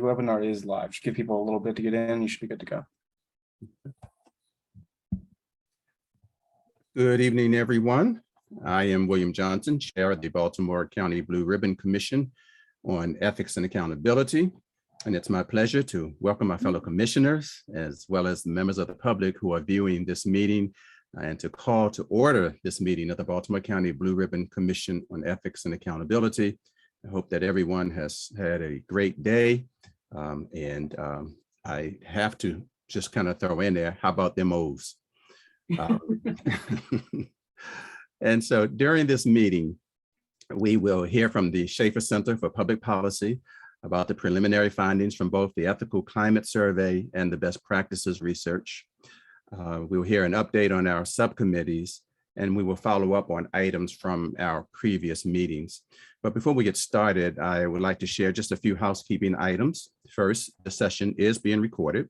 webinar is live. Just give people a little bit to get in. You should be good to go. Good evening, everyone. I am William Johnson, Chair of the Baltimore County Blue Ribbon Commission on Ethics and Accountability. And it's my pleasure to welcome my fellow commissioners, as well as the members of the public who are viewing this meeting, and to call to order this meeting of the Baltimore County Blue Ribbon Commission on Ethics and Accountability. I hope that everyone has had a great day. I have to just kind of throw in there, how about them O's? And so during this meeting, we will hear from the Shaffer Center for Public Policy about the preliminary findings from both the Ethical Climate Survey and the Best Practices Research. We will hear an update on our subcommittees, and we will follow up on items from our previous meetings. But before we get started, I would like to share just a few housekeeping items. First, the session is being recorded.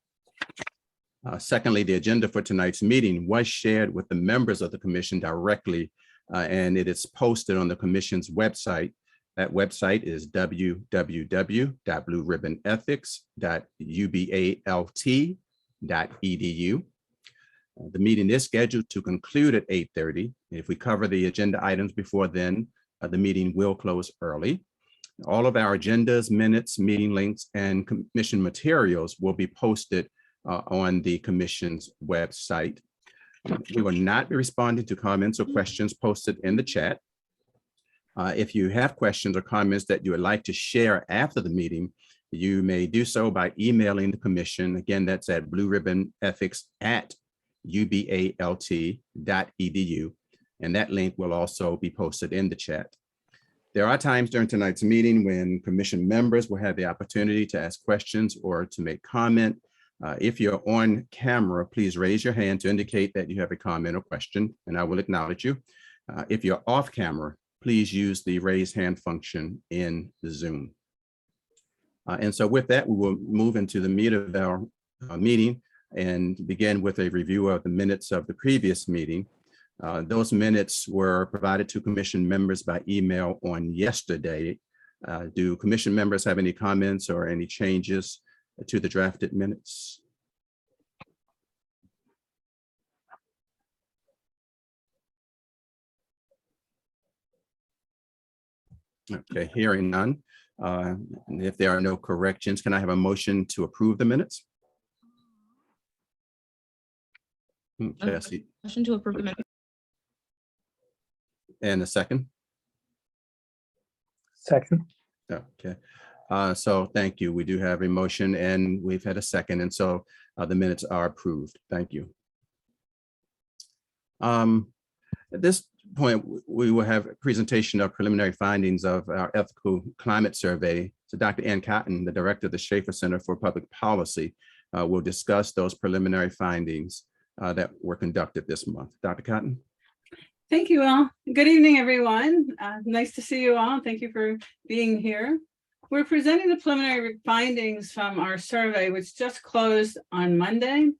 Secondly, the agenda for tonight's meeting was shared with the members of the commission directly, and it is posted on the commission's website. That website is www.blueribbonethics.ubalt.edu. The meeting is scheduled to conclude at 8:30. If we cover the agenda items before then, the meeting will close early. All of our agendas, minutes, meeting links, and commission materials will be posted on the commission's website. We will not be responding to comments or questions posted in the chat. If you have questions or comments that you would like to share after the meeting, you may do so by emailing the commission. Again, that's at blueribbonethics@ubalt.edu. And that link will also be posted in the chat. There are times during tonight's meeting when commission members will have the opportunity to ask questions or to make comment. If you're on camera, please raise your hand to indicate that you have a comment or question, and I will acknowledge you. If you're off camera, please use the raise hand function in Zoom. And so with that, we will move into the meat of our meeting and begin with a review of the minutes of the previous meeting. Those minutes were provided to commission members by email on yesterday. Do commission members have any comments or any changes to the drafted minutes? Okay, hearing none. And if there are no corrections, can I have a motion to approve the minutes? Cassie. Motion to approve the minutes. And a second? Second. Okay, so thank you. We do have a motion and we've had a second, and so the minutes are approved. Thank you. At this point, we will have a presentation of preliminary findings of our Ethical Climate Survey. So Dr. Ann Cotton, the director of the Shaffer Center for Public Policy, will discuss those preliminary findings that were conducted this month. Dr. Cotton. Thank you all. Good evening, everyone. Nice to see you all. Thank you for being here. We're presenting the preliminary findings from our survey, which just closed on Monday.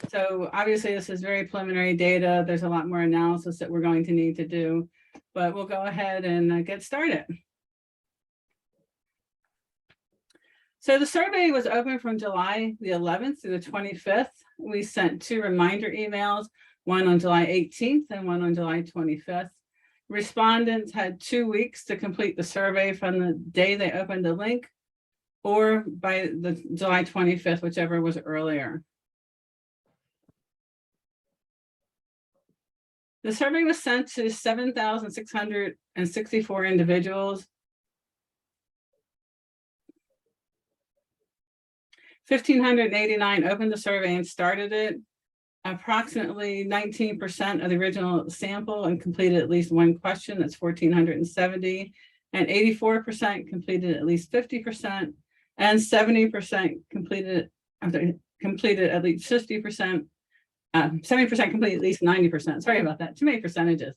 So obviously this is very preliminary data. There's a lot more analysis that we're going to need to do, but we'll go ahead and get started. So the survey was open from July the 11th through the 25th. We sent 2 reminder emails, one on July 18th and one on July 25th. Respondents had 2 weeks to complete the survey from the day they opened the link or by the July 25th, whichever was earlier. The survey was sent to 7,664 individuals. 1,589 opened the survey and started it. Approximately 19% of the original sample and completed at least one question. That's 1,470, and 84% completed at least 50%, and 70% completed at least 50%. 70% complete at least 90%. Sorry about that. Too many percentages.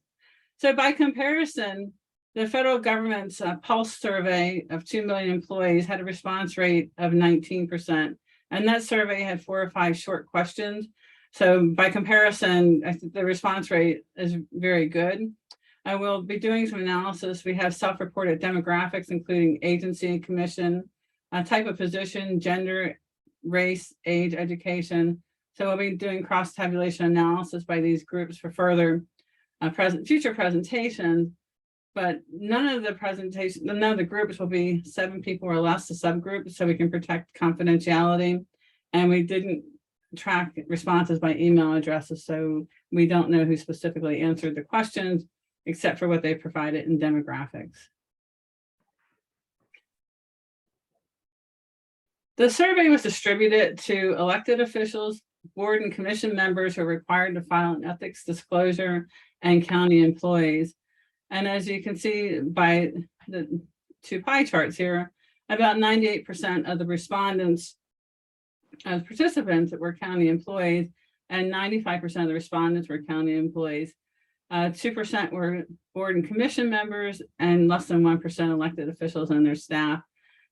So by comparison, the federal government's pulse survey of 2 million employees had a response rate of 19%. And that survey had 4 or 5 short questions. So by comparison, I think the response rate is very good. I will be doing some analysis. We have self-reported demographics, including agency and commission, type of position, gender, race, age, education. So we'll be doing cross tabulation analysis by these groups for further future presentations. But none of the groups will be 7 people or less, the subgroup, so we can protect confidentiality. And we didn't track responses by email addresses, so we don't know who specifically answered the questions, except for what they provided in demographics. The survey was distributed to elected officials, board and commission members who are required to file an ethics disclosure, and county employees. And as you can see by the 2 pie charts here, about 98% of the respondents as participants were county employees, and 95% of the respondents were county employees. 2% were board and commission members, and less than 1% elected officials and their staff.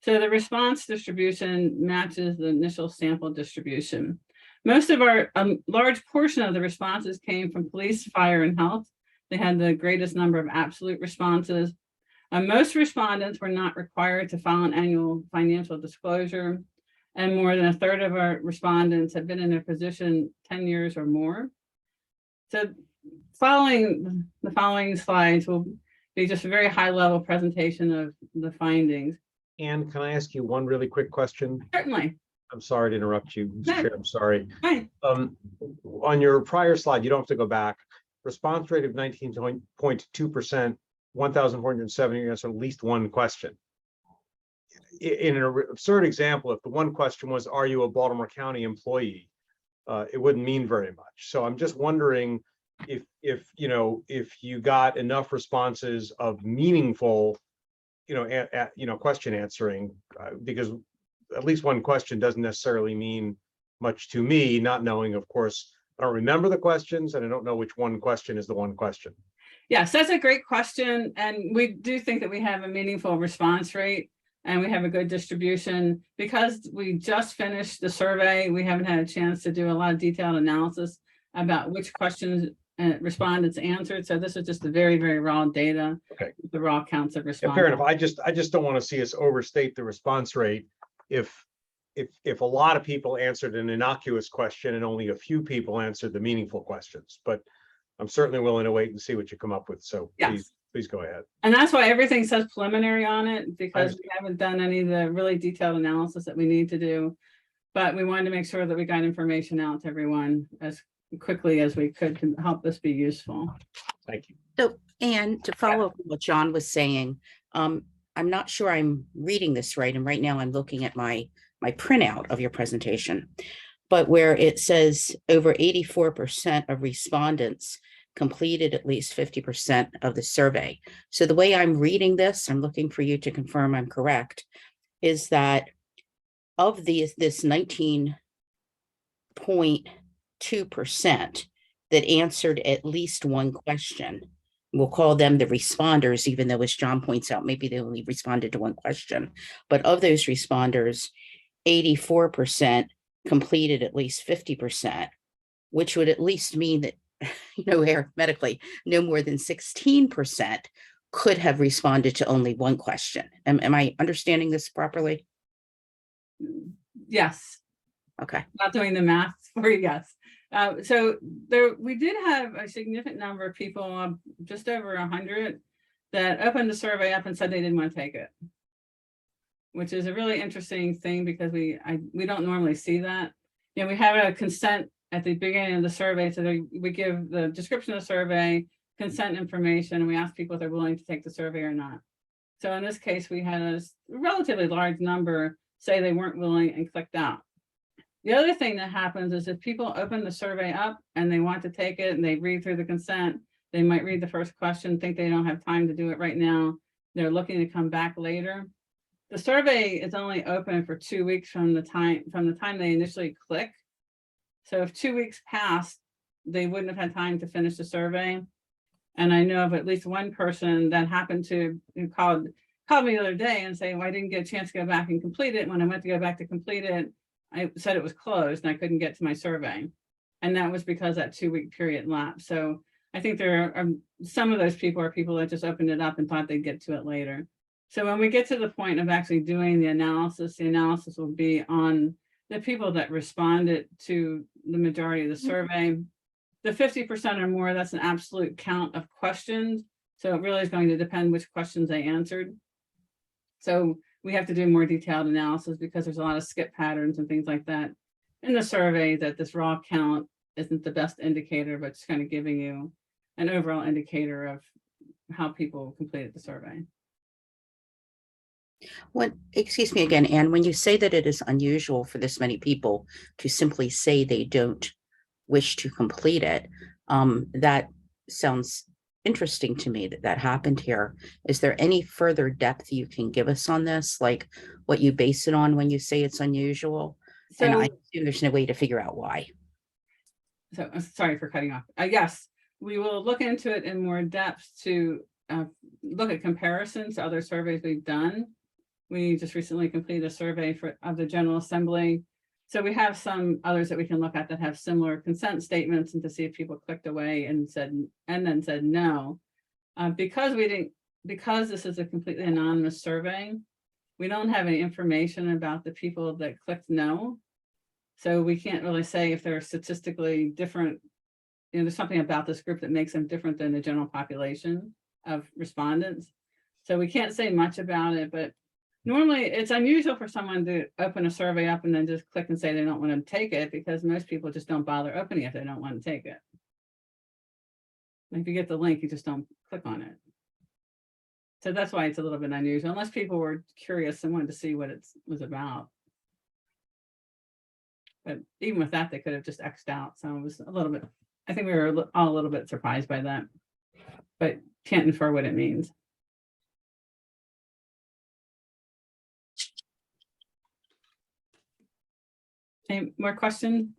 So the response distribution matches the initial sample distribution. Most of our large portion of the responses came from police, fire, and health. They had the greatest number of absolute responses. Most respondents were not required to file an annual financial disclosure, and more than a third of our respondents have been in their position 10 years or more. So the following slides will be just a very high-level presentation of the findings. Anne, can I ask you one really quick question? Certainly. I'm sorry to interrupt you, Mr. No. Chair, I'm sorry. Hi. On your prior slide, you don't have to go back. Response rate of 19.2%, 1,470 answered at least one question. In an absurd example, if the one question was, are you a Baltimore County employee? It wouldn't mean very much. So I'm just wondering if you got enough responses of meaningful, question answering, because at least one question doesn't necessarily mean much to me, not knowing, of course, I don't remember the questions and I don't know which one question is the one question. Yes, that's a great question. And we do think that we have a meaningful response rate and we have a good distribution. Because we just finished the survey, we haven't had a chance to do a lot of detailed analysis about which questions respondents answered. So this is just the very, very raw data. Okay. The raw counts of Yeah, responses. fair enough. I just don't want to see us overstate the response rate if a lot of people answered an innocuous question and only a few people answered the meaningful questions. But I'm certainly willing to wait and see what you come up with. So Yes. please go ahead. And that's why everything says preliminary on it, because we haven't done any of the really detailed analysis that we need to do. But we wanted to make sure that we got information out to everyone as quickly as we could to help this be useful. Thank you. So, and to follow up on what John was saying, I'm not sure I'm reading this right. And right now I'm looking at my printout of your presentation, but where it says over 84% of respondents completed at least 50% of the survey. So the way I'm reading this, I'm looking for you to confirm I'm correct, is that of this 19.2% that answered at least one question, we'll call them the responders, even though, as John points out, maybe they only responded to one question. But of those responders, 84% completed at least 50%, which would at least mean that, arithmetically, no more than 16% could have responded to only one question. Am I understanding this properly? Yes. Okay. Not doing the math for you guys. So we did have a significant number of people, just over 100, that opened the survey up and said they didn't want to take it, which is a really interesting thing because we don't normally see that. We have a consent at the beginning of the survey, so we give the description of the survey, consent information, and we ask people if they're willing to take the survey or not. So in this case, we had a relatively large number say they weren't willing and clicked out. The other thing that happens is if people open the survey up and they want to take it and they read through the consent, they might read the first question, think they don't have time to do it right now. They're looking to come back later. The survey is only open for 2 weeks from the time they initially click. So if 2 weeks passed, they wouldn't have had time to finish the survey. And I know of at least one person that happened to called me the other day and say, well, I didn't get a chance to go back and complete it. When I went to go back to complete it, I said it was closed and I couldn't get to my survey. And that was because that 2 week period lapsed. So I think there are some of those people are people that just opened it up and thought they'd get to it later. So when we get to the point of actually doing the analysis will be on the people that responded to the majority of the survey. The 50% or more, that's an absolute count of questions. So it really is going to depend which questions they answered. So we have to do more detailed analysis because there's a lot of skip patterns and things like that in the survey, that this raw count isn't the best indicator, but it's kind of giving you an overall indicator of how people completed the survey. What, excuse me again, Anne, when you say that it is unusual for this many people to simply say they don't wish to complete it, that sounds interesting to me that that happened here. Is there any further depth you can give us on this, like what you base it on when you say it's unusual? And I So, assume there's no way to figure out why. so sorry for cutting off. Yes, we will look into it in more depth to look at comparisons to other surveys we've done. We just recently completed a survey of the General Assembly. So we have some others that we can look at that have similar consent statements, and to see if people clicked away and then said no. Because this is a completely anonymous survey, we don't have any information about the people that clicked no. So we can't really say if they're statistically different. You know, there's something about this group that makes them different than the general population of respondents. So we can't say much about it, but normally it's unusual for someone to open a survey up and then just click and say they don't want to take it, because most people just don't bother opening it if they don't want to take it. If you get the link, you just don't click on it. So that's why it's a little bit unusual, unless people were curious and wanted to see what it was about. But even with that, they could have just X'd out. So it was a little bit, I think we were all a little bit surprised by that, but can't infer what it means. Any more questions?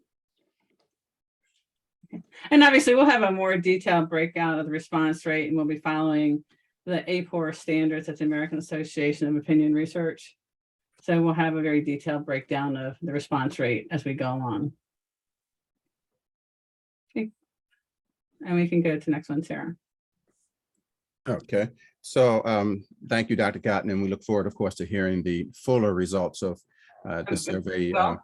Okay. And obviously we'll have a more detailed breakout of the response rate, and we'll be following the APOR standards at the American Association of Opinion Research. So we'll have a very detailed breakdown of the response rate as we go along. Okay. And we can go to the next one, Sarah. Okay, so thank you, Dr. Cotton, and we look forward, of course, to hearing the fuller results of the survey. Well,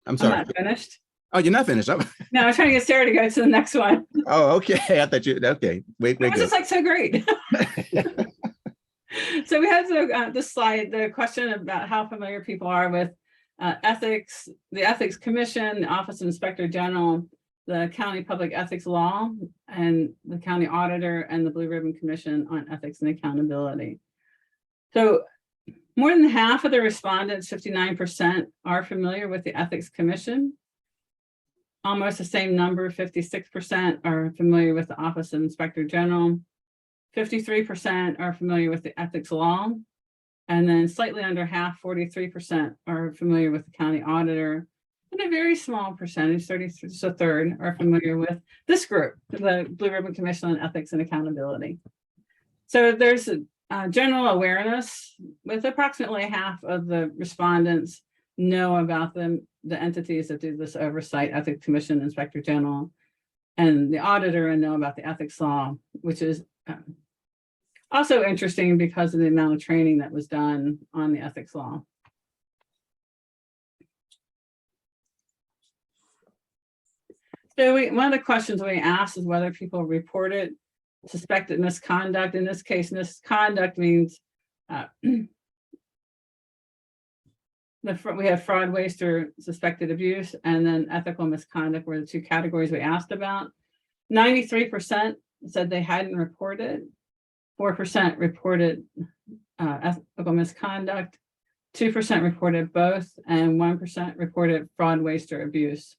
I'm sorry. I'm not finished. Oh, you're not finished. No, I'm trying to get Sarah to go to the next one. Oh, okay. I thought you. Okay, wait. It was just like so great. So we have this slide, the question about how familiar people are with ethics, the Ethics Commission, the Office of Inspector General, the County Public Ethics Law, and the County Auditor, and the Blue Ribbon Commission on Ethics and Accountability. So more than half of the respondents, 59%, are familiar with the Ethics Commission. Almost the same number, 56%, are familiar with the Office of Inspector General. 53% are familiar with the ethics law. And then slightly under half, 43%, are familiar with the county auditor. And a very small percentage, 33, so a third, are familiar with this group, the Blue Ribbon Commission on Ethics and Accountability. So there's a general awareness, with approximately half of the respondents know about the entities that do this oversight, Ethics Commission, Inspector General, and the auditor, and know about the ethics law, which is also interesting because of the amount of training that was done on the ethics law. So one of the questions we asked is whether people reported suspected misconduct. In this case, misconduct means we have fraud, waste, or suspected abuse, and then ethical misconduct were the two categories we asked about. 93% said they hadn't reported. 4% reported ethical misconduct. 2% reported both, and 1% reported fraud, waste, or abuse.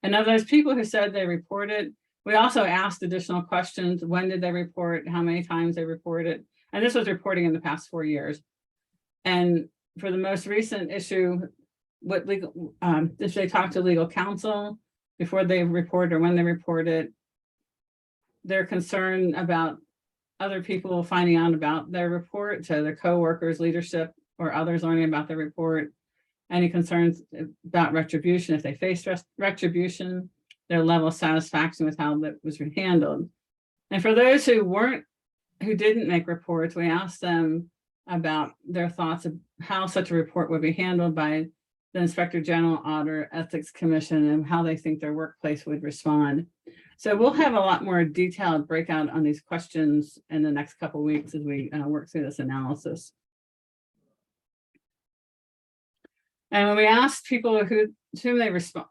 And of those people who said they reported, we also asked additional questions. When did they report? How many times they reported? And this was reporting in the past 4 years. And for the most recent issue, what legal, if they talk to legal counsel before they report or when they report it, they're concerned about other people finding out about their report, so their coworkers, leadership, or others learning about the report. Any concerns about retribution, if they face retribution, their level of satisfaction with how that was handled. And for those who weren't who didn't make reports, we asked them about their thoughts of how such a report would be handled by the Inspector General, Auditor, Ethics Commission, and how they think their workplace would respond. So we'll have a lot more detailed breakout on these questions in the next couple of weeks as we work through this analysis. And when we asked people to whom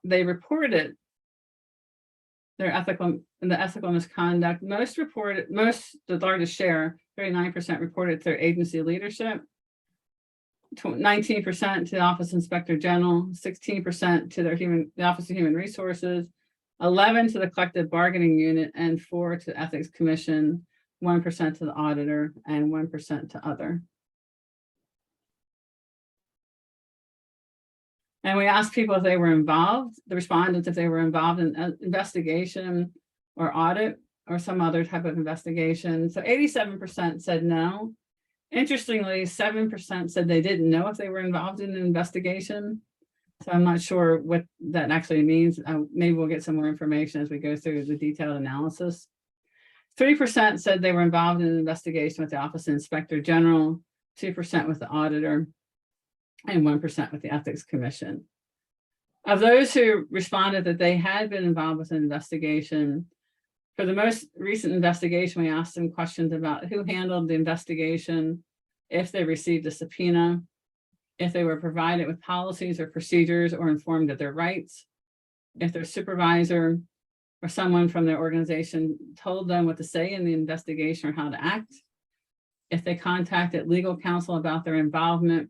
they reported their ethical misconduct, the largest share, 39% reported to their agency leadership, 19% to the Office of Inspector General, 16% to the Office of Human Resources, 11% to the Collective Bargaining Unit, and 4% to the Ethics Commission, 1% to the Auditor, and 1% to other. And we asked people if they were involved, the respondents, if they were involved in an investigation or audit or some other type of investigation. So 87% said no. Interestingly, 7% said they didn't know if they were involved in an investigation. So I'm not sure what that actually means. Maybe we'll get some more information as we go through the detailed analysis. 3% said they were involved in an investigation with the Office of Inspector General, 2% with the Auditor, and 1% with the Ethics Commission. Of those who responded that they had been involved with an investigation, for the most recent investigation, we asked them questions about who handled the investigation, if they received a subpoena, if they were provided with policies or procedures or informed of their rights, if their supervisor or someone from their organization told them what to say in the investigation or how to act, if they contacted legal counsel about their involvement,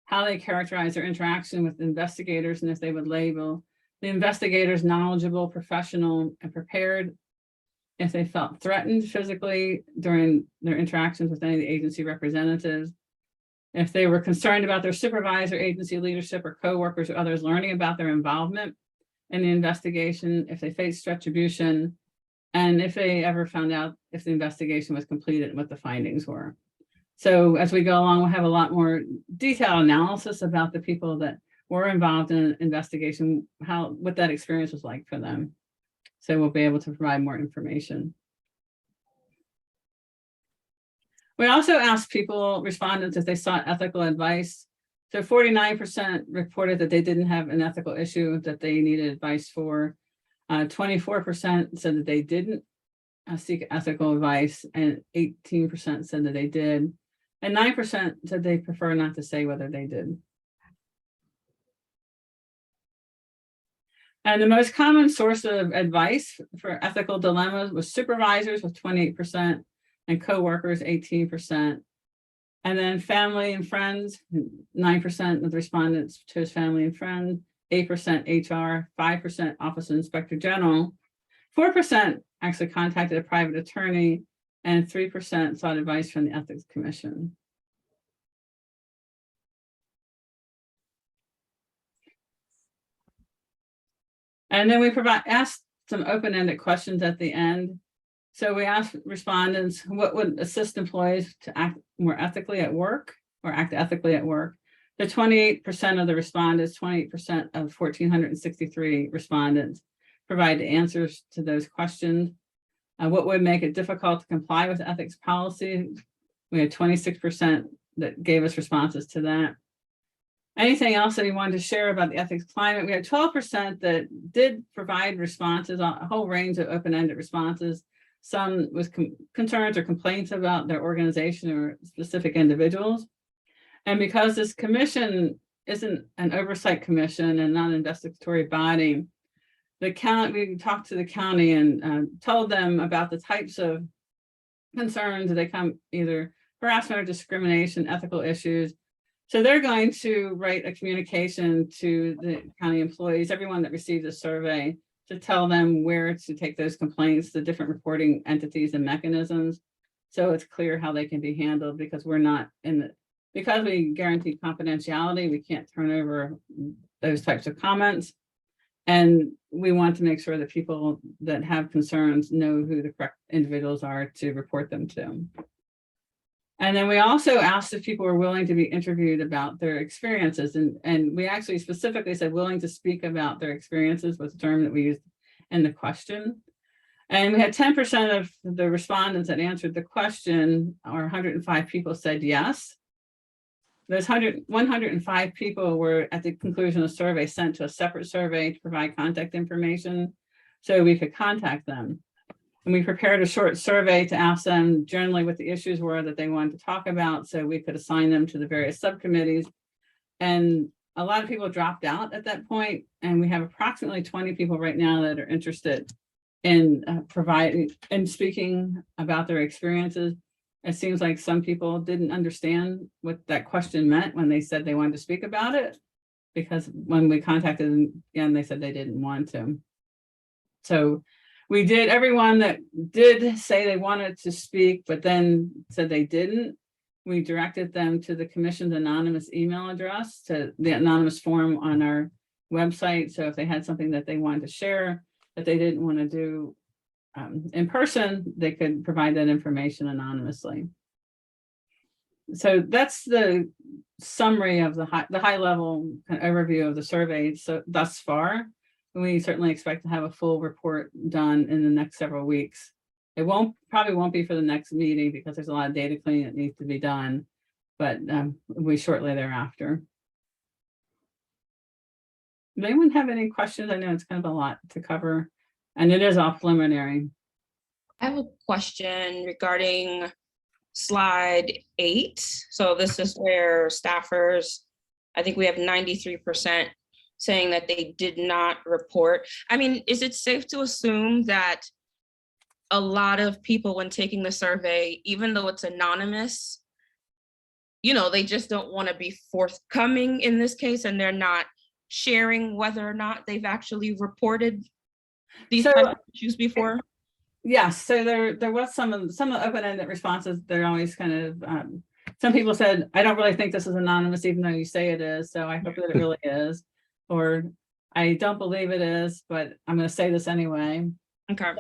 how they characterize their interaction with investigators, and if they would label the investigators knowledgeable, professional, and prepared, if they felt threatened physically during their interactions with any of the agency representatives, if they were concerned about their supervisor, agency leadership, or coworkers or others learning about their involvement in the investigation, if they faced retribution, and if they ever found out if the investigation was completed and what the findings were. So as we go along, we'll have a lot more detailed analysis about the people that were involved in an investigation, what that experience was like for them. So we'll be able to provide more information. We also asked respondents, if they sought ethical advice. So 49% reported that they didn't have an ethical issue that they needed advice for. 24% said that they didn't seek ethical advice, and 18% said that they did. And 9% said they prefer not to say whether they did. And the most common source of advice for ethical dilemmas was supervisors with 28% and coworkers 18%. And then family and friends, 9% of the respondents chose family and friends, 8% HR, 5% Office of Inspector General, 4% actually contacted a private attorney, and 3% sought advice from the Ethics Commission. And then we asked some open-ended questions at the end. So we asked respondents what would assist employees to act more ethically at work or act ethically at work. The 28% of the respondents, 28% of 1,463 respondents provided answers to those questions. What would make it difficult to comply with ethics policy? We had 26% that gave us responses to that. Anything else that you wanted to share about the ethics climate? We had 12% that did provide responses, a whole range of open-ended responses, some with concerns or complaints about their organization or specific individuals. And because this commission isn't an oversight commission and not an investigatory body, we talked to the county and told them about the types of concerns that they come, either harassment or discrimination, ethical issues. So they're going to write a communication to the county employees, everyone that received a survey, to tell them where to take those complaints, the different reporting entities and mechanisms. So it's clear how they can be handled, because because we guarantee confidentiality, we can't turn over those types of comments. And we want to make sure that people that have concerns know who the correct individuals are to report them to. And then we also asked if people were willing to be interviewed about their experiences. And we actually specifically said willing to speak about their experiences was the term that we used in the question. And we had 10% of the respondents that answered the question, or 105 people said yes. Those 105 people were at the conclusion of the survey sent to a separate survey to provide contact information so we could contact them. And we prepared a short survey to ask them generally what the issues were that they wanted to talk about so we could assign them to the various subcommittees. And a lot of people dropped out at that point, and we have approximately 20 people right now that are interested in providing and speaking about their experiences. It seems like some people didn't understand what that question meant when they said they wanted to speak about it, because when we contacted them again, they said they didn't want to. So we did, everyone that did say they wanted to speak, but then said they didn't, we directed them to the commission's anonymous email address, to the anonymous form on our website. So if they had something that they wanted to share that they didn't want to do in person, they could provide that information anonymously. So that's the summary of the high level kind of overview of the survey. So thus far, we certainly expect to have a full report done in the next several weeks. It probably won't be for the next meeting because there's a lot of data cleaning that needs to be done, but we shortly thereafter. Does anyone have any questions? I know it's kind of a lot to cover, and it is all preliminary. I have a question regarding slide 8. So this is where staffers, I think we have 93% saying that they did not report. I mean, is it safe to assume that a lot of people, when taking the survey, even though it's anonymous, you know, they just don't want to be forthcoming in this case, and they're not sharing whether or not they've actually reported these types of issues before? Yes, so there was some of the open-ended responses. They're always kind of, some people said, I don't really think this is anonymous, even though you say it is, so I hope that it really is. Or I don't believe it is, but I'm going to say this anyway. Okay.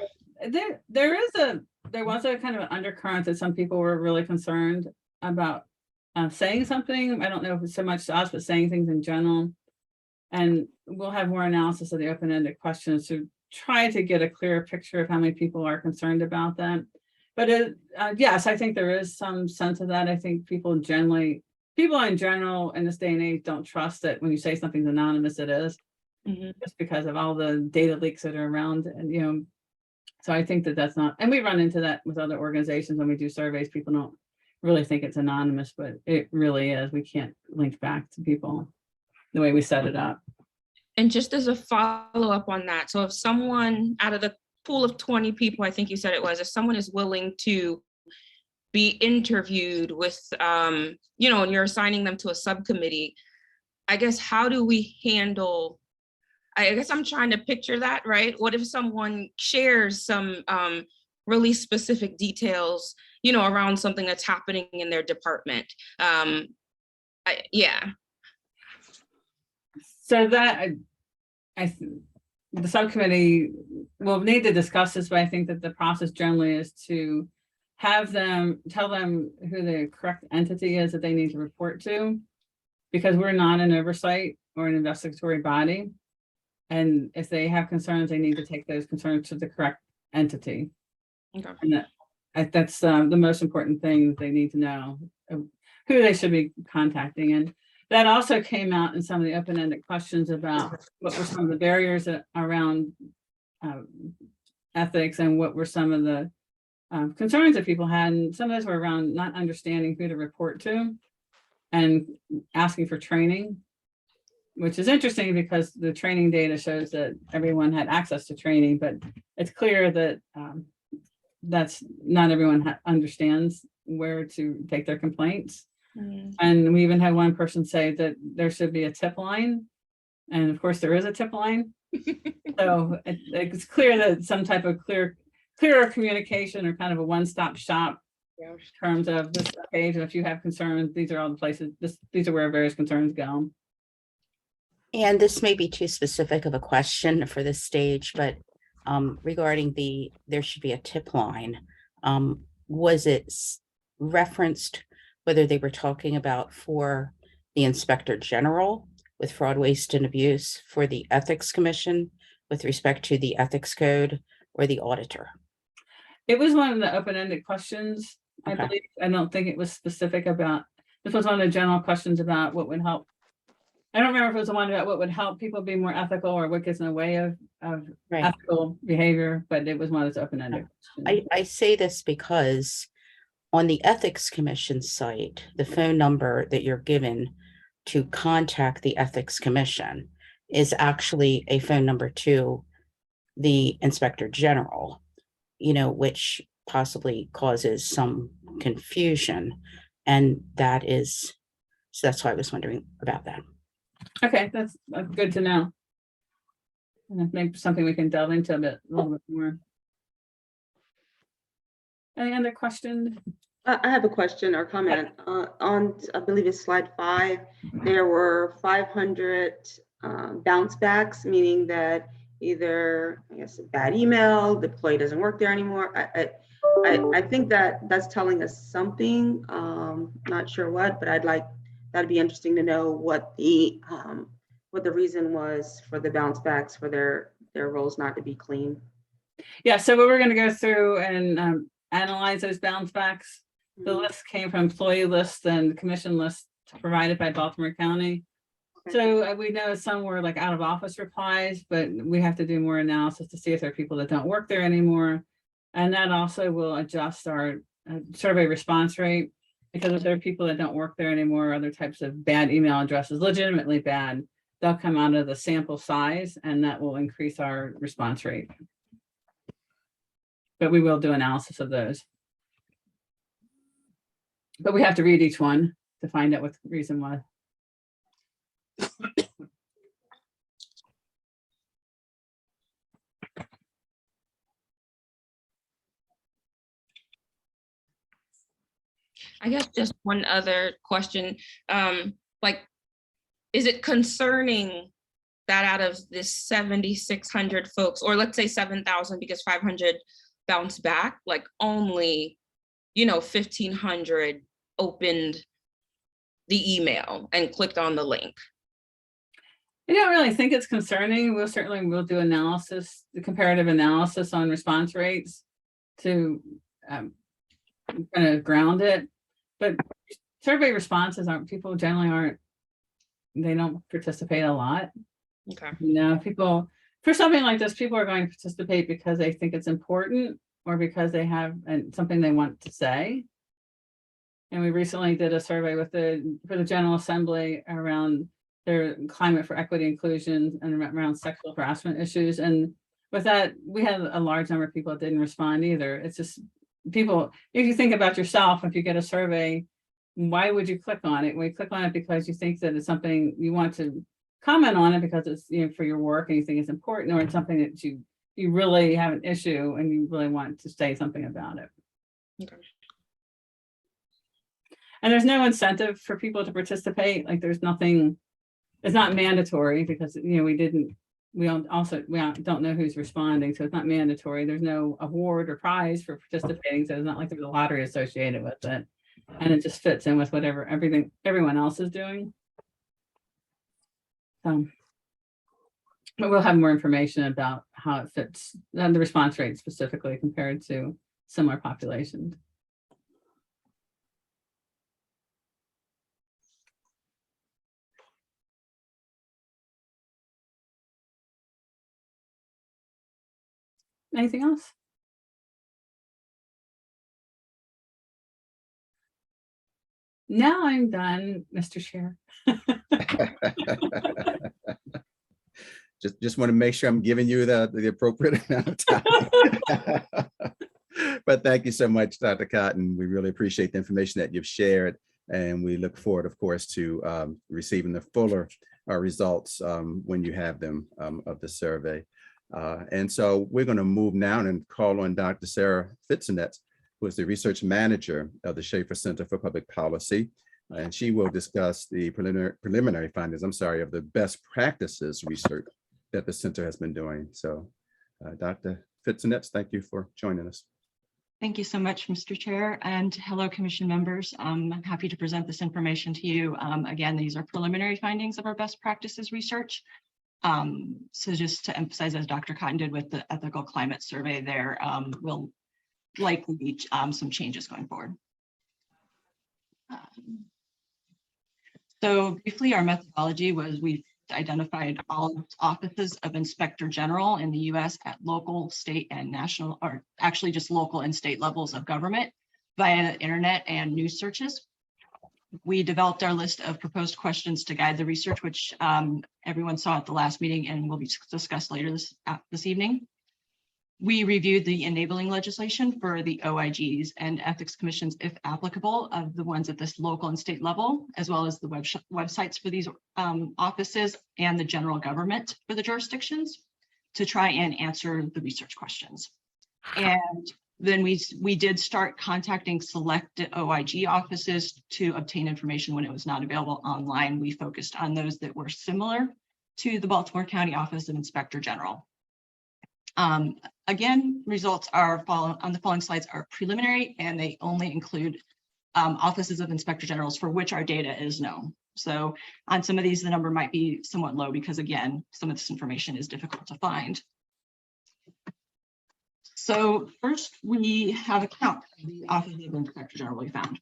There was a kind of an undercurrent that some people were really concerned about saying something. I don't know if it's so much to us, but saying things in general. And we'll have more analysis of the open-ended questions to try to get a clearer picture of how many people are concerned about that. But yes, I think there is some sense of that. I think people in general in this day and age don't trust that when you say something's anonymous, it is. Mm-hmm. Just because of all the data leaks that are around, and you know, so I think that that's not, and we run into that with other organizations when we do surveys. People don't really think it's anonymous, but it really is. We can't link back to people the way we set it up. And just as a follow-up on that, so if someone out of the pool of 20 people, I think you said it was, if someone is willing to be interviewed with, you know, and you're assigning them to a subcommittee, I guess, how do we handle, I guess I'm trying to picture that, right? What if someone shares some really specific details, you know, around something that's happening in their department? Yeah. So that the subcommittee will need to discuss this, but I think that the process generally is to have them tell them who the correct entity is that they need to report to, because we're not an oversight or an investigatory body. And if they have concerns, they need to take those concerns to the correct entity. Okay. And that's the most important thing that they need to know, who they should be contacting. And that also came out in some of the open-ended questions about what were some of the barriers around ethics, and what were some of the concerns that people had. And some of those were around not understanding who to report to and asking for training, which is interesting because the training data shows that everyone had access to training, but it's clear that that's not everyone understands where to take their complaints. Mm-hmm. And we even had one person say that there should be a tip line. And of course there is a tip line. So it's clear that some type of clearer communication, or kind of a one-stop shop in terms of this page. And if you have concerns, these are all the places, these are where various concerns go. And this may be too specific of a question for this stage, but regarding there should be a tip line. Was it referenced whether they were talking about for the Inspector General with fraud, waste, and abuse, for the Ethics Commission with respect to the Ethics Code, or the auditor? It was one of the open-ended questions, I Okay. believe. I don't think it was specific about, this was one of the general questions about what would help. I don't remember if it was the one about what would help people be more ethical or what gets in the way of Right. ethical behavior, but it was one of those open-ended. questions. I say this because on the Ethics Commission site, the phone number that you're given to contact the Ethics Commission is actually a phone number to the Inspector General, which possibly causes some confusion. And so that's why I was wondering about that. Okay, that's good to know. And maybe something we can delve into a little bit more. Any other questions? I have a question or comment. On, I believe it's slide 5, there were 500 bounce backs, meaning that either, I guess, a bad email, the employee doesn't work there anymore. I think that's telling us something. Not sure what, but that'd be interesting to know what the reason was for the bounce backs for their roles not to be clean. Yeah, so we're going to go through and analyze those bounce backs. The list came from employee lists and commission lists provided by Baltimore County. So we know some were like out of office replies, but we have to do more analysis to see if there are people that don't work there anymore. And that also will adjust our survey response rate, because if there are people that don't work there anymore, other types of bad email addresses, legitimately bad, they'll come out of the sample size and that will increase our response rate. But we will do analysis of those. But we have to read each one to find out what the reason was. I guess just one other question, like, is it concerning that out of this 7,600 folks, or let's say 7,000 because 500 bounce back, like only, 1,500 opened the email and clicked on the link? I don't really think it's concerning. We'll do analysis, the comparative analysis on response rates to kind of ground it. But survey responses people generally aren't, they don't participate a lot. Okay. People, for something like this, people are going to participate because they think it's important or because they have something they want to say. And we recently did a survey for the General Assembly around their climate for equity inclusion and around sexual harassment issues. And with that, we had a large number of people that didn't respond either. It's just people, if you think about yourself, if you get a survey, why would you click on it? We click on it because you think that it's something you want to comment on it because it's for your work and you think it's important, or it's something that you really have an issue and you really want to say something about it. Okay. And there's no incentive for people to participate. Like there's nothing, it's not mandatory because we don't know who's responding, so it's not mandatory. There's no award or prize for participating, so it's not like there's a lottery associated with it. And it just fits in with whatever everyone else is doing. But we'll have more information about how it fits, the response rate specifically compared to similar populations. Anything else? Now I'm done, Mr. Chair. Just want to make sure I'm giving you the appropriate amount of time. But thank you so much, Dr. Cotton. We really appreciate the information that you've shared. And we look forward, of course, to receiving the fuller results when you have them of the survey. And so we're going to move now and call on Dr. Sarah Fitzenetz, who is the research manager of the Shaffer Center for Public Policy. And she will discuss the preliminary findings, of the best practices research that the center has been doing. So Dr. Fitzenetz, thank you for joining us. Thank you so much, Mr. Chair, and hello, Commission members. I'm happy to present this information to you. Again, these are preliminary findings of our best practices research. So just to emphasize, as Dr. Cotton did with the ethical climate survey there, we'll likely be some changes going forward. So briefly, our methodology was we identified all offices of Inspector General in the US at local, state, and national, or actually just local and state levels of government via internet and news searches. We developed our list of proposed questions to guide the research, which everyone saw at the last meeting and will be discussed later this evening. We reviewed the enabling legislation for the OIGs and ethics commissions, if applicable, of the ones at this local and state level, as well as the websites for these offices and the general government for the jurisdictions to try and answer the research questions. And then we did start contacting selected OIG offices to obtain information when it was not available online. We focused on those that were similar to the Baltimore County Office of Inspector General. Again, results are on the following slides are preliminary, and they only include offices of Inspector Generals for which our data is known. So on some of these, the number might be somewhat low because, again, some of this information is difficult to find. So first, we have a count of the offices of Inspector General we found.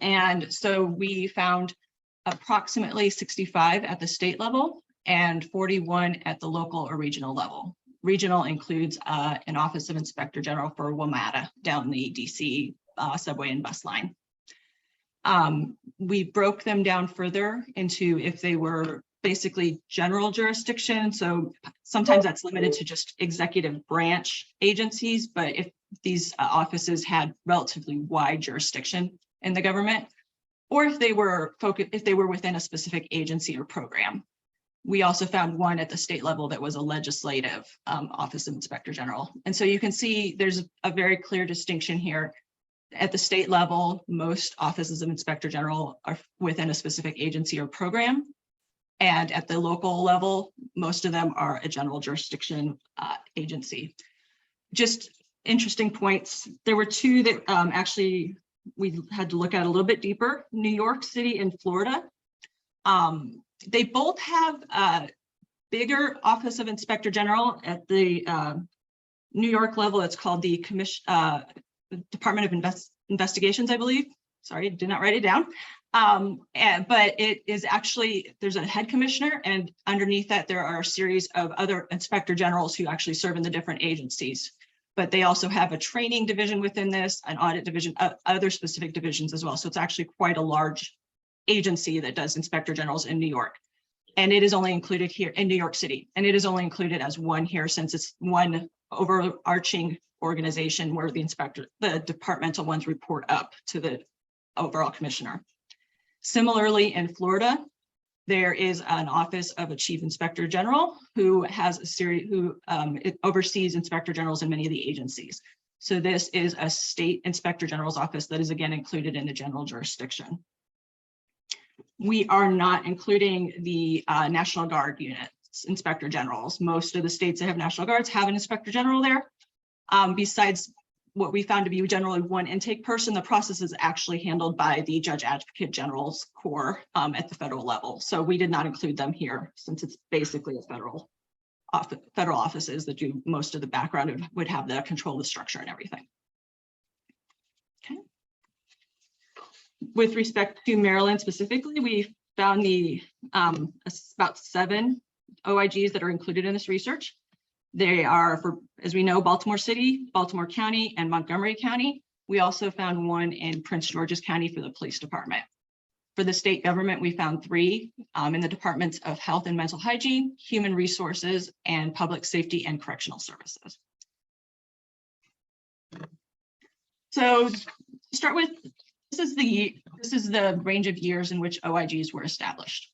And so we found approximately 65 at the state level and 41 at the local or regional level. Regional includes an Office of Inspector General for WMATA down the DC subway and bus line. We broke them down further into if they were basically general jurisdiction. So sometimes that's limited to just executive branch agencies, but if these offices had relatively wide jurisdiction in the government, or if they were within a specific agency or program. We also found one at the state level that was a legislative Office of Inspector General. And so you can see there's a very clear distinction here. At the state level, most offices of Inspector General are within a specific agency or program. And at the local level, most of them are a general jurisdiction agency. Just interesting points. There were two that actually we had to look at a little bit deeper. New York City and Florida. They both have a bigger Office of Inspector General. At the New York level, it's called the Department of Investigations, I believe. Sorry, I did not write it down. But it is actually, there's a head commissioner, and underneath that, there are a series of other inspector generals who actually serve in the different agencies. But they also have a training division within this, an audit division, other specific divisions as well. So it's actually quite a large agency that does inspector generals in New York. And it is only included here in New York City. And it is only included as one here since it's one overarching organization where the departmental ones report up to the overall commissioner. Similarly, in Florida, there is an office of a chief inspector general who has a series it oversees inspector generals in many of the agencies. So this is a state inspector general's office that is again included in the general jurisdiction. We are not including the National Guard units, inspector generals. Most of the states that have National Guards have an inspector general there. Besides what we found to be generally one intake person, the process is actually handled by the Judge Advocate General's Corps at the federal level. So we did not include them here since it's basically a federal offices that do most of the background and would have the control of the structure and everything. Okay. With respect to Maryland specifically, we found about 7 OIGs that are included in this research. They are, for, as we know, Baltimore City, Baltimore County, and Montgomery County. We also found one in Prince George's County for the police department. For the state government, we found 3 in the departments of Health and Mental Hygiene, Human Resources, and Public Safety and Correctional Services. So to start with, this is the range of years in which OIGs were established.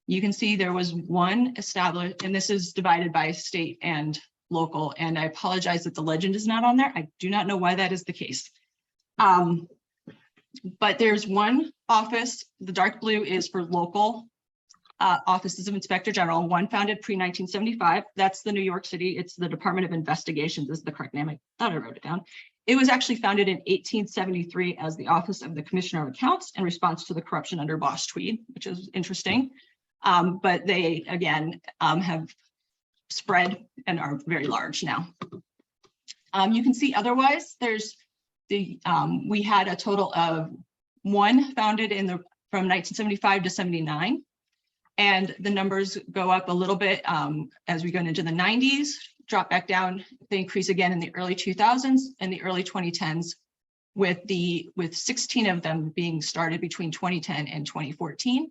You can see there was one established, and this is divided by state and local, and I apologize that the legend is not on there. I do not know why that is the case. But there's one office, the dark blue is for local offices of Inspector General, one founded pre-1975. That's the New York City. It's the Department of Investigations is the correct name. I thought I wrote it down. It was actually founded in 1873 as the Office of the Commissioner of Accounts in response to the corruption under Boss Tweed, which is interesting. But they, again, have spread and are very large now. You can see otherwise, there's we had a total of 1 founded from 1975 to 79. And the numbers go up a little bit as we go into the 90s, drop back down, they increase again in the early 2000s and the early 2010s, with 16 of them being started between 2010 and 2014.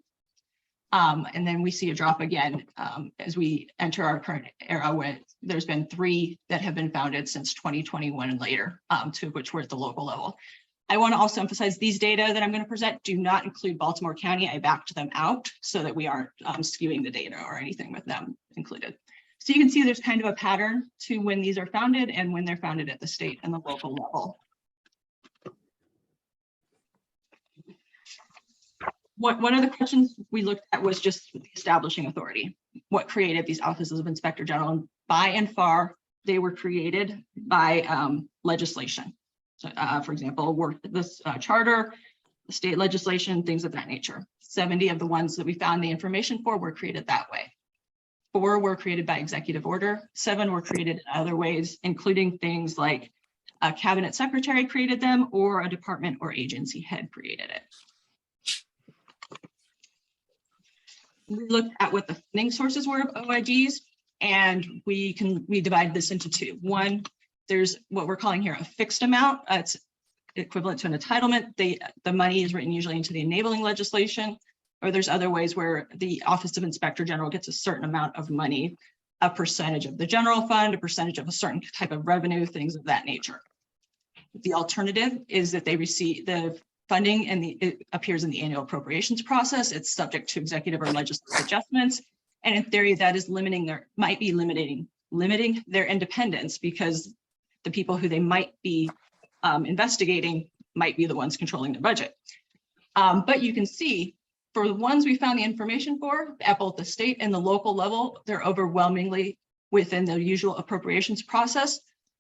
And then we see a drop again as we enter our current era, where there's been 3 that have been founded since 2021 and later, 2 of which were at the local level. I want to also emphasize these data that I'm going to present do not include Baltimore County. I backed them out so that we aren't skewing the data or anything with them included. So you can see there's kind of a pattern to when these are founded and when they're founded at the state and the local level. One of the questions we looked at was just the establishing authority. What created these offices of Inspector General? And by and far, they were created by legislation. So, for example, this charter, the state legislation, things of that nature. 70 of the ones that we found the information for were created that way. 4 were created by executive order. 7 were created in other ways, including things like a cabinet secretary created them or a department or agency head created it. We looked at what the funding sources were of OIGs, and we divide this into 2. One, there's what we're calling here a fixed amount. It's equivalent to an entitlement. The money is written usually into the enabling legislation, or there's other ways where the Office of Inspector General gets a certain amount of money, a percentage of the general fund, a percentage of a certain type of revenue, things of that nature. The alternative is that they receive the funding and it appears in the annual appropriations process. It's subject to executive or legislative adjustments. And in theory, that is limiting their independence, because the people who they might be investigating might be the ones controlling the budget. But you can see for the ones we found the information for at both the state and the local level, they're overwhelmingly within the usual appropriations process.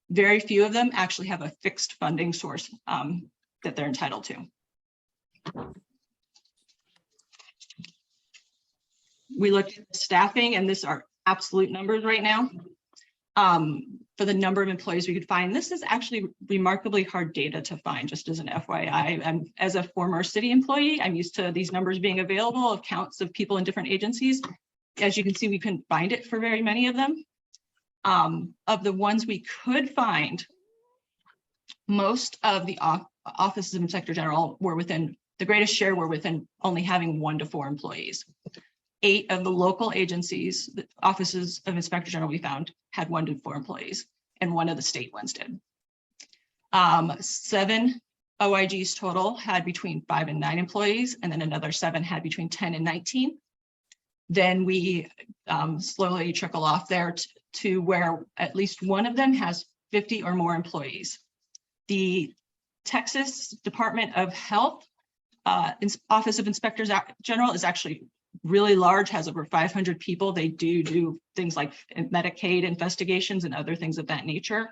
Very few of them actually have a fixed funding source that they're entitled to. We looked at the staffing, and these are absolute numbers right now. For the number of employees we could find, this is actually remarkably hard data to find, just as an FYI. As a former city employee, I'm used to these numbers being available of counts of people in different agencies. As you can see, we couldn't find it for very many of them. Of the ones we could find, most of the offices of Inspector General were within, the greatest share were within only having 1 to 4 employees. 8 of the local agencies, the offices of Inspector General we found had 1 to 4 employees, and 1 of the state ones did. 7 OIGs total had between 5 and 9 employees, and then another 7 had between 10 and 19. Then we slowly trickle off there to where at least one of them has 50 or more employees. The Texas Department of Health Office of Inspectors General is actually really large, has over 500 people. They do things like Medicaid investigations and other things of that nature,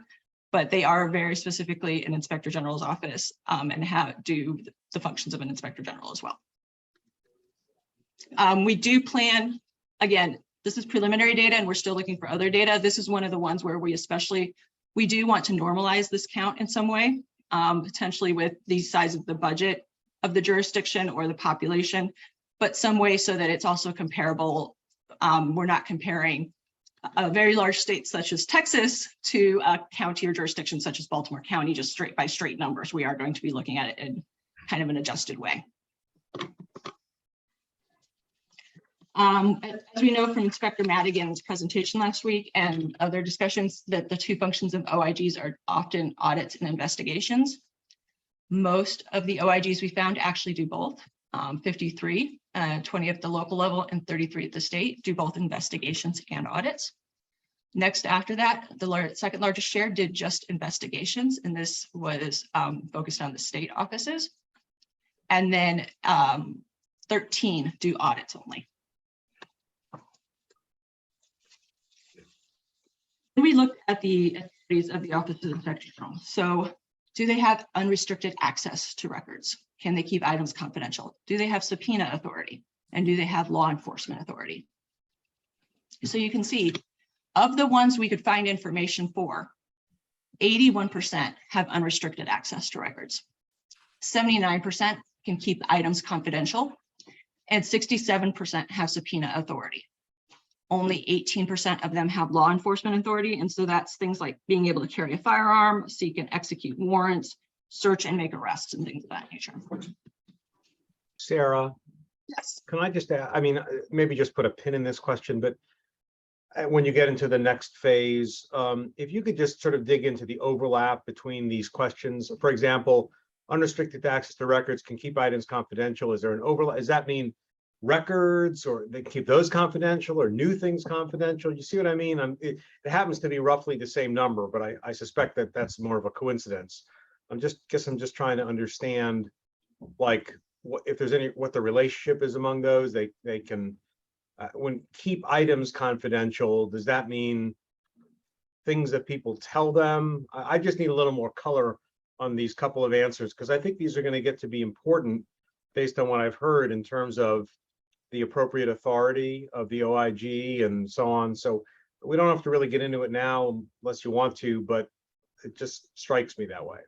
but they are very specifically an Inspector General's office and do the functions of an Inspector General as well. We do plan, again, this is preliminary data and we're still looking for other data. This is one of the ones where we do want to normalize this count in some way, potentially with the size of the budget of the jurisdiction or the population, but some way so that it's also comparable. We're not comparing a very large state such as Texas to a county or jurisdiction such as Baltimore County, just straight by straight numbers. We are going to be looking at it in kind of an adjusted way. As we know from Inspector Madigan's presentation last week and other discussions, that the 2 functions of OIGs are often audits and investigations. Most of the OIGs we found actually do both. 53, 20 at the local level and 33 at the state do both investigations and audits. Next after that, the second largest share did just investigations, and this was focused on the state offices. And then 13 do audits only. We looked at the activities of the Office of Inspector General. So do they have unrestricted access to records? Can they keep items confidential? Do they have subpoena authority? And do they have law enforcement authority? So you can see, of the ones we could find information for, 81% have unrestricted access to records. 79% can keep items confidential, and 67% have subpoena authority. Only 18% of them have law enforcement authority. And so that's things like being able to carry a firearm, seek and execute warrants, search and make arrests, and things of that nature. Sarah, Yes. can I just add, I mean, maybe just put a pin in this question, but when you get into the next phase, if you could just sort of dig into the overlap between these questions. For example, unrestricted access to records can keep items confidential. Is there an overlap? Does that mean records, or they keep those confidential, or new things confidential? You see what I mean? It happens to be roughly the same number, but I suspect that that's more of a coincidence. I'm just trying to understand, like, what if there's any, what the relationship is among those. They can when keep items confidential, does that mean things that people tell them? I just need a little more color on these couple of answers, because I think these are going to get to be important based on what I've heard in terms of the appropriate authority of the OIG and so on. So we don't have to really get into it now unless you want to, but it just strikes me that way.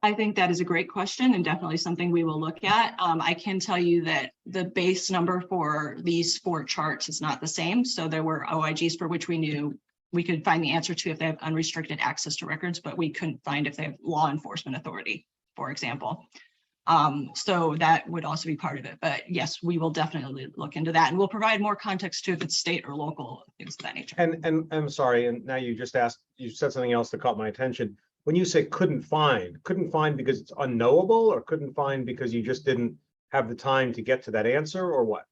I think that is a great question and definitely something we will look at. I can tell you that the base number for these 4 charts is not the same. So there were OIGs for which we knew we could find the answer to if they have unrestricted access to records, but we couldn't find if they have law enforcement authority, for example. So that would also be part of it. But yes, we will definitely look into that, and we'll provide more context to if it's state or local, things of that nature. And I'm sorry, and now you just asked, you said something else that caught my attention. When you say couldn't find because it's unknowable, or couldn't find because you just didn't have the time to get to that answer, or what?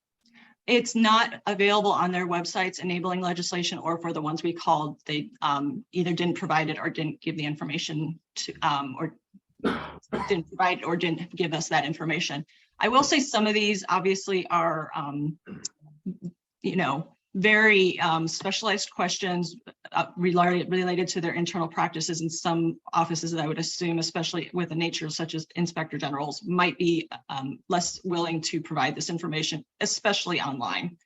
It's not available on their websites enabling legislation, or for the ones we called, they either didn't provide it or didn't give the information to, or didn't provide or didn't give us that information. I will say some of these obviously are, very specialized questions related to their internal practices, and some offices that I would assume, especially with a nature such as inspector generals, might be less willing to provide this information, especially online.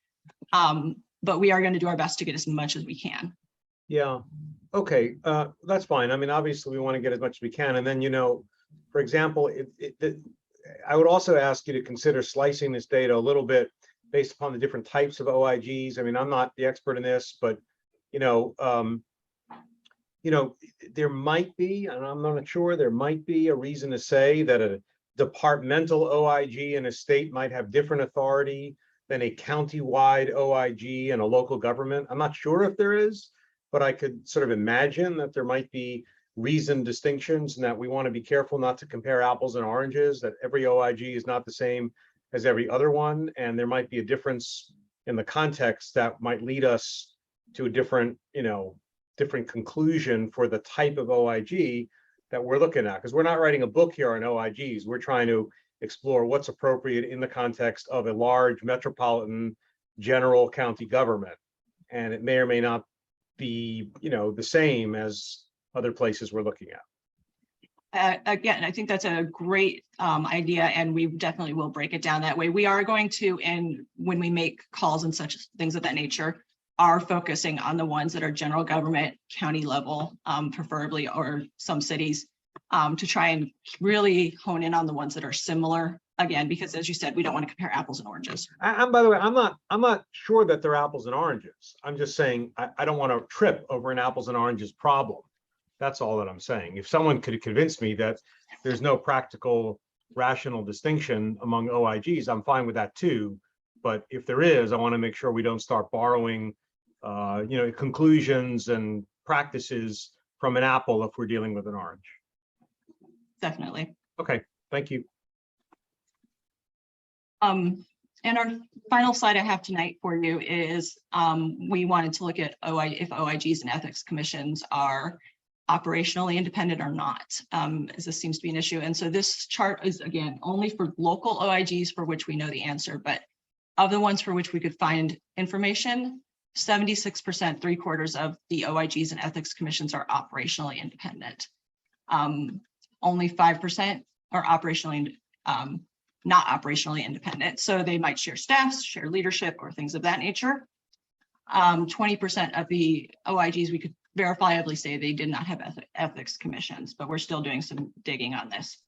But we are going to do our best to get as much as we can. Yeah, okay, that's fine. I mean, obviously we want to get as much as we can. And then, for example, I would also ask you to consider slicing this data a little bit based upon the different types of OIGs. I mean, I'm not the expert in this, but there might be, and I'm not sure, there might be a reason to say that a departmental OIG in a state might have different authority than a county-wide OIG in a local government. I'm not sure if there is, but I could sort of imagine that there might be reasoned distinctions, and that we want to be careful not to compare apples and oranges, that every OIG is not the same as every other one, and there might be a difference in the context that might lead us to a different conclusion for the type of OIG that we're looking at. Because we're not writing a book here on OIGs. We're trying to explore what's appropriate in the context of a large metropolitan general county government. And it may or may not be, the same as other places we're looking at. Again, I think that's a great idea, and we definitely will break it down that way. We are going to, and when we make calls and such things of that nature, are focusing on the ones that are general government, county level, preferably, or some cities, to try and really hone in on the ones that are similar. Again, because as you said, we don't want to compare apples and oranges. By the way, I'm not sure that they're apples and oranges. I'm just saying I don't want to trip over an apples and oranges problem. That's all that I'm saying. If someone could convince me that there's no practical, rational distinction among OIGs, I'm fine with that too. But if there is, I want to make sure we don't start borrowing, conclusions and practices from an apple if we're dealing with an orange. Definitely. Okay, thank you. And our final slide I have tonight for you is we wanted to look at if OIGs and ethics commissions are operationally independent or not, as this seems to be an issue. And so this chart is, again, only for local OIGs for which we know the answer, but of the ones for which we could find information, 76%, 3/4 of the OIGs and ethics commissions are operationally independent. Only 5% are operationally not operationally independent. So they might share staffs, share leadership, or things of that nature. 20% of the OIGs we could verifiably say they did not have ethics commissions, but we're still doing some digging on this.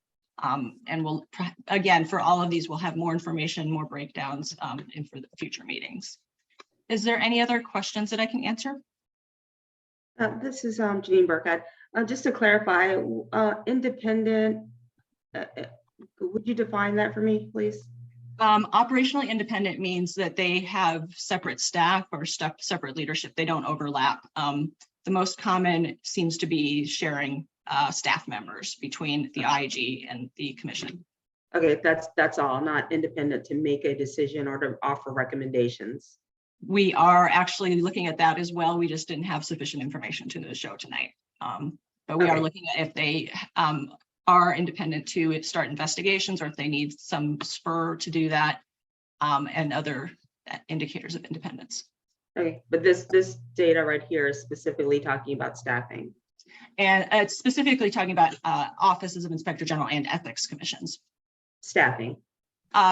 And we'll, again, for all of these, we'll have more information, more breakdowns in for the future meetings. Is there any other questions that I can answer? This is Janine Burkett. Just to clarify, independent, would you define that for me, please? Operationally independent means that they have separate staff or separate leadership. They don't overlap. The most common seems to be sharing staff members between the IG and the commission. Okay, that's all, not independent to make a decision or to offer recommendations. We are actually looking at that as well. We just didn't have sufficient information to show tonight. But we are looking at if they are independent to start investigations or if they need some spur to do that, and other indicators of independence. Okay, but this data right here is specifically talking about staffing. And it's specifically talking about offices of Inspector General and ethics commissions. Staffing.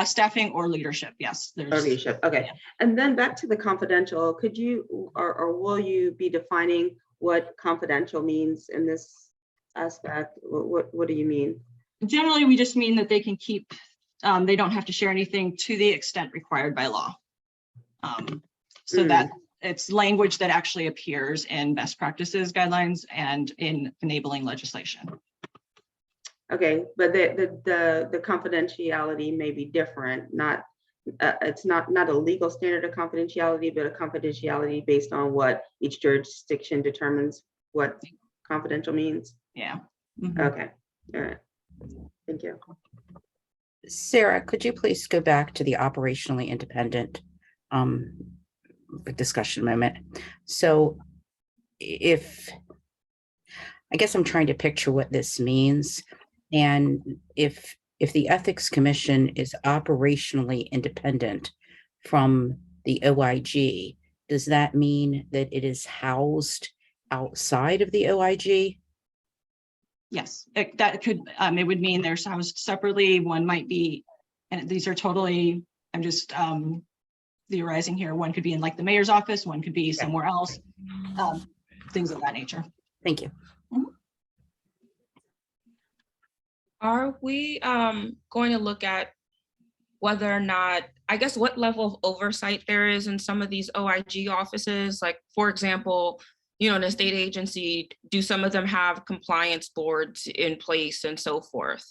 Staffing or leadership, yes. Or leadership, okay. Yeah. And then back to the confidential, could you, or will you be defining what confidential means in this aspect? What do you mean? Generally, we just mean that they can keep, they don't have to share anything to the extent required by law. So that it's language that actually appears in best practices guidelines and in enabling legislation. Okay, but the confidentiality may be different, not it's not a legal standard of confidentiality, but a confidentiality based on what each jurisdiction determines what confidential means. Yeah. Okay, all right, thank you. Sarah, could you please go back to the operationally independent discussion moment? So if, I guess I'm trying to picture what this means. And if the Ethics Commission is operationally independent from the OIG, does that mean that it is housed outside of the OIG? Yes, that could, it would mean they're housed separately. One might be, and these are totally, I'm just theorizing here. One could be in like the mayor's office, one could be somewhere else, things of that nature. Thank you. Are we going to look at whether or not, I guess, what level of oversight there is in some of these OIG offices? Like, for example, you know, in a state agency, do some of them have compliance boards in place and so forth?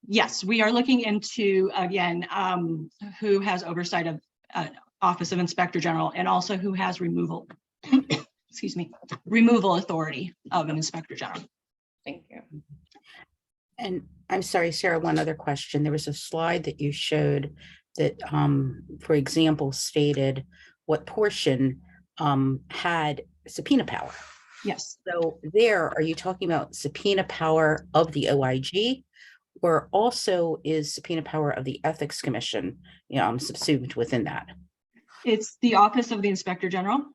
Yes, we are looking into, again, who has oversight of Office of Inspector General and also who has removal, excuse me, removal authority of an Inspector General. Thank you. And I'm sorry, Sarah, one other question. There was a slide that you showed that, for example, stated what portion had subpoena power. Yes. So there, are you talking about subpoena power of the OIG, or also is subpoena power of the Ethics Commission, you know, subsumed within that? It's the Office of the Inspector General.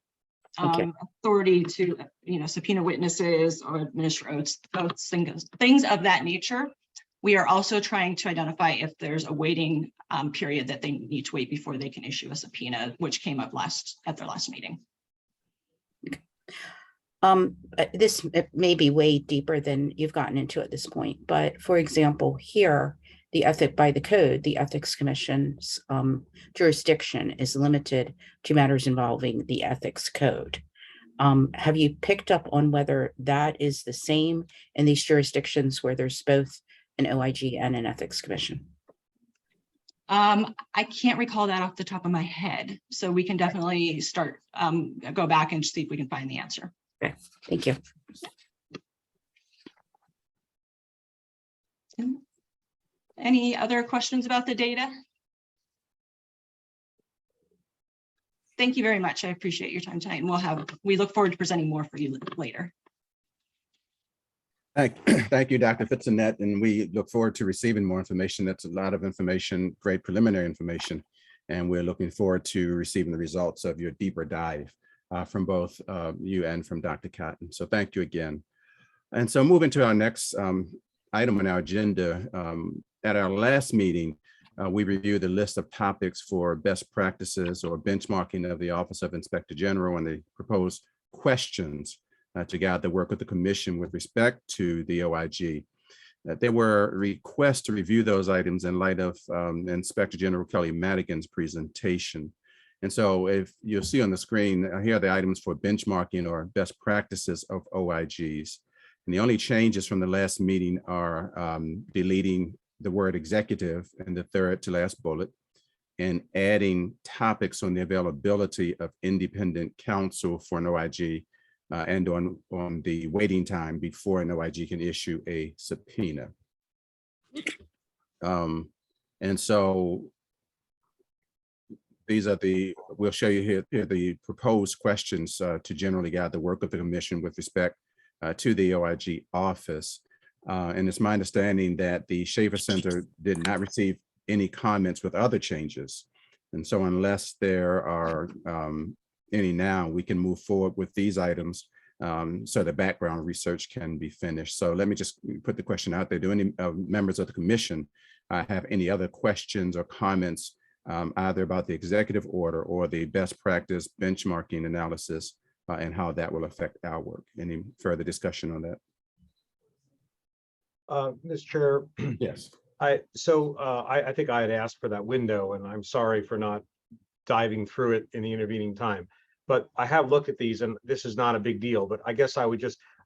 Okay. Authority to, you know, subpoena witnesses or administer oaths, things of that nature. We are also trying to identify if there's a waiting period that they need to wait before they can issue a subpoena, which came up at their last meeting. This may be way deeper than you've gotten into at this point, but for example, here, the Ethics Commission's jurisdiction is limited to matters involving the ethics code. Have you picked up on whether that is the same in these jurisdictions where there's both an OIG and an Ethics Commission? I can't recall that off the top of my head, so we can definitely start, go back and see if we can find the answer. Okay, thank you. Any other questions about the data? Thank you very much. I appreciate your time tonight, and we look forward to presenting more for you later. Thank you, Dr. Fitzenett, and we look forward to receiving more information. That's a lot of information, great preliminary information, and we're looking forward to receiving the results of your deeper dive from both you and from Dr. Cotton. So thank you again. And so moving to our next item on our agenda, at our last meeting, we reviewed the list of topics for best practices or benchmarking of the Office of Inspector General and the proposed questions to guide the work of the commission with respect to the OIG. There were requests to review those items in light of Inspector General Kelly Madigan's presentation. And so if you'll see on the screen, here are the items for benchmarking or best practices of OIGs. And the only changes from the last meeting are deleting the word executive in the third to last bullet and adding topics on the availability of independent counsel for an OIG and on the waiting time before an OIG can issue a subpoena. And so these are we'll show you here the proposed questions to generally guide the work of the commission with respect to the OIG office. And it's my understanding that the Shaffer Center did not receive any comments with other changes. And so unless there are any now, we can move forward with these items so the background research can be finished. So let me just put the question out there. Do any members of the commission have any other questions or comments either about the executive order or the best practice benchmarking analysis and how that will affect our work? Any further discussion on that? Mr. Chair, Yes. I think I had asked for that window, and I'm sorry for not diving through it in the intervening time. But I have looked at these, and this is not a big deal, but I guess I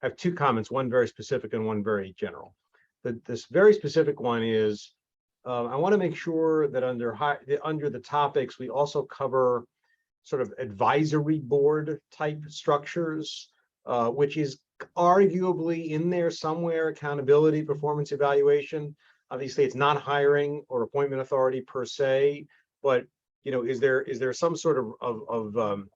have two comments, one very specific and one very general. This very specific one is, I want to make sure that under the topics, we also cover sort of advisory board type structures, which is arguably in there somewhere, accountability, performance evaluation. Obviously, it's not hiring or appointment authority per se, but is there some sort of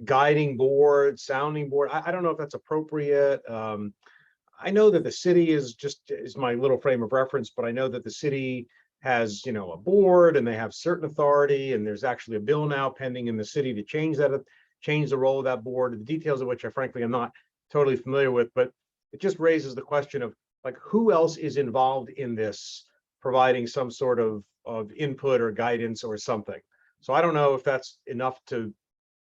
guiding board, sounding board? I don't know if that's appropriate. I know that the city is my little frame of reference, but I know that the city has a board and they have certain authority, and there's actually a bill now pending in the city to change the role of that board, the details of which I frankly am not totally familiar with, but it just raises the question of like, who else is involved in this, providing some sort of input or guidance or something. So I don't know if that's enough to,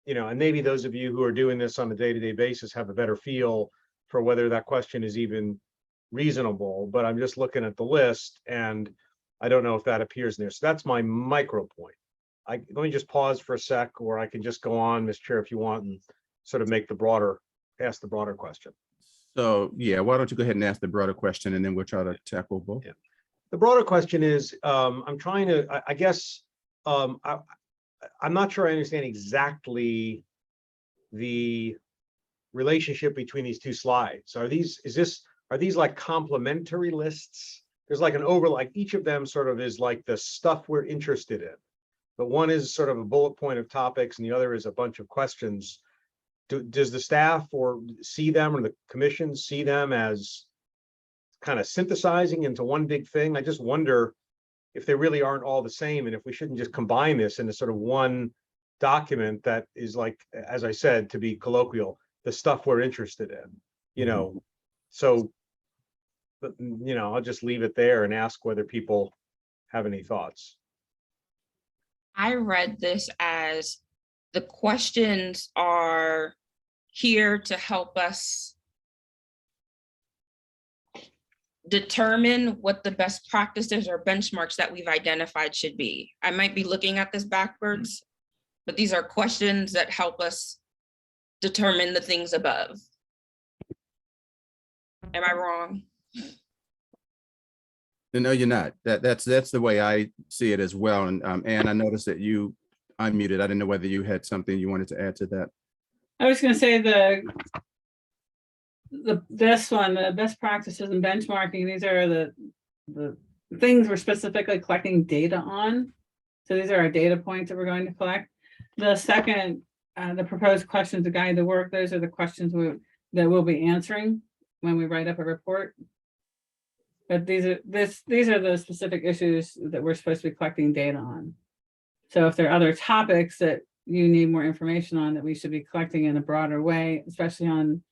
and maybe those of you who are doing this on a day-to-day basis have a better feel for whether that question is even reasonable, but I'm just looking at the list and I don't know if that appears in there. So that's my micro point. Let me just pause for a sec, or I can just go on, Mr. Chair, if you want, and sort of ask the broader question. So yeah, why don't you go ahead and ask the broader question, and then we'll try to tackle both. Yeah. The broader question is, I'm trying to, I guess, I'm not sure I understand exactly the relationship between these two slides. Are these like complementary lists? There's like an overlap, each of them sort of is like the stuff we're interested in. But one is sort of a bullet point of topics and the other is a bunch of questions. Does the staff see them, or the commission see them as kind of synthesizing into one big thing? I just wonder if they really aren't all the same, and if we shouldn't just combine this into sort of one document that is, like, as I said, to be colloquial, the stuff we're interested in, So, I'll just leave it there and ask whether people have any thoughts. I read this as the questions are here to help us determine what the best practices or benchmarks that we've identified should be. I might be looking at this backwards, but these are questions that help us determine the things above. Am I wrong? No, you're not. That's the way I see it as well. And Anne, I noticed that you unmuted. I didn't know whether you had something you wanted to add to that. I was going to say this one, the best practices and benchmarking, these are the things we're specifically collecting data on. So these are our data points that we're going to collect. The second, the proposed questions to guide the work, those are the questions that we'll be answering when we write up a report. But these are the specific issues that we're supposed to be collecting data on. So if there are other topics that you need more information on that we should be collecting in a broader way, especially on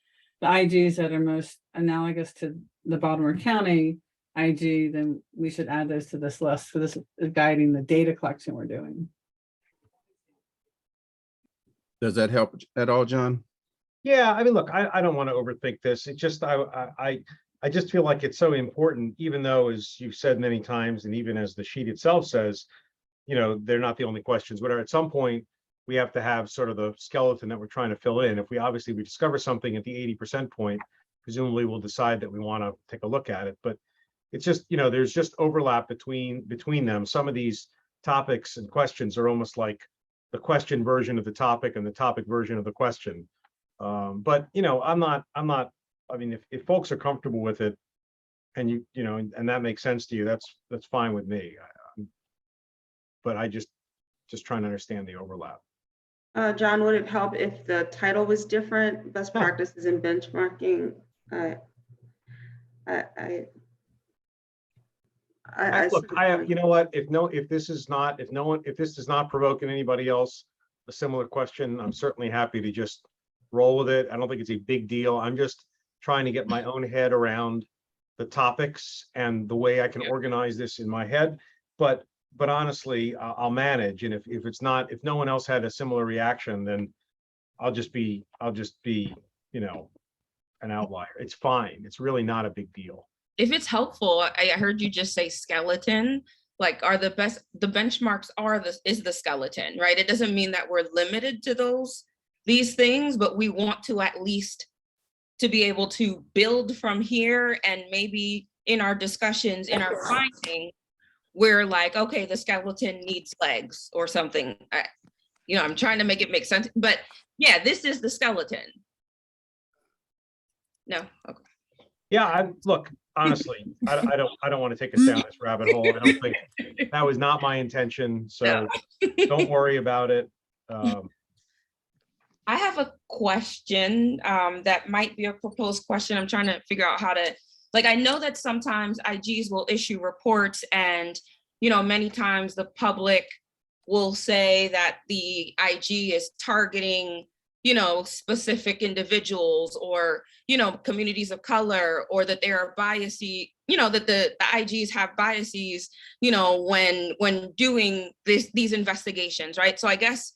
the IGs that are most analogous to the Baltimore County IG, then we should add those to this list. So this is guiding the data collection we're doing. Does that help at all, John? Yeah, I mean, look, I don't want to overthink this. It just, I just feel like it's so important, even though, as you've said many times, and even as the sheet itself says, they're not the only questions, whatever. At some point, we have to have sort of the skeleton that we're trying to fill in. If we discover something at the 80% point, presumably we'll decide that we want to take a look at it. But it's just, there's just overlap between them. Some of these topics and questions are almost like the question version of the topic and the topic version of the question. But I'm not, I mean, if folks are comfortable with it and and that makes sense to you, that's fine with me. But I just trying to understand the overlap. John, would it help if the title was different? Best practices in benchmarking. Look, you know what? If this does not provoke in anybody else a similar question, I'm certainly happy to just roll with it. I don't think it's a big deal. I'm just trying to get my own head around the topics and the way I can organize this in my head. But honestly, I'll manage. And if no one else had a similar reaction, then I'll just be, an outlier. It's fine. It's really not a big deal. If it's helpful, I heard you just say skeleton, like the benchmarks is the skeleton, right? It doesn't mean that we're limited to these things, but we want to at least to be able to build from here, and maybe in our discussions, in our finding, we're like, okay, the skeleton needs legs or something. I'm trying to make it make sense, but yeah, this is the skeleton. No, okay. Yeah, look, honestly, I don't want to take us down this rabbit hole. I don't think that was not my intention. So don't worry about it. I have a question that might be a proposed question. I'm trying to figure out how to, I know that sometimes IGs will issue reports, and, many times the public will say that the IG is targeting, specific individuals or, communities of color, or that there are biases, that the IGs have biases, when doing these investigations, right? So I guess,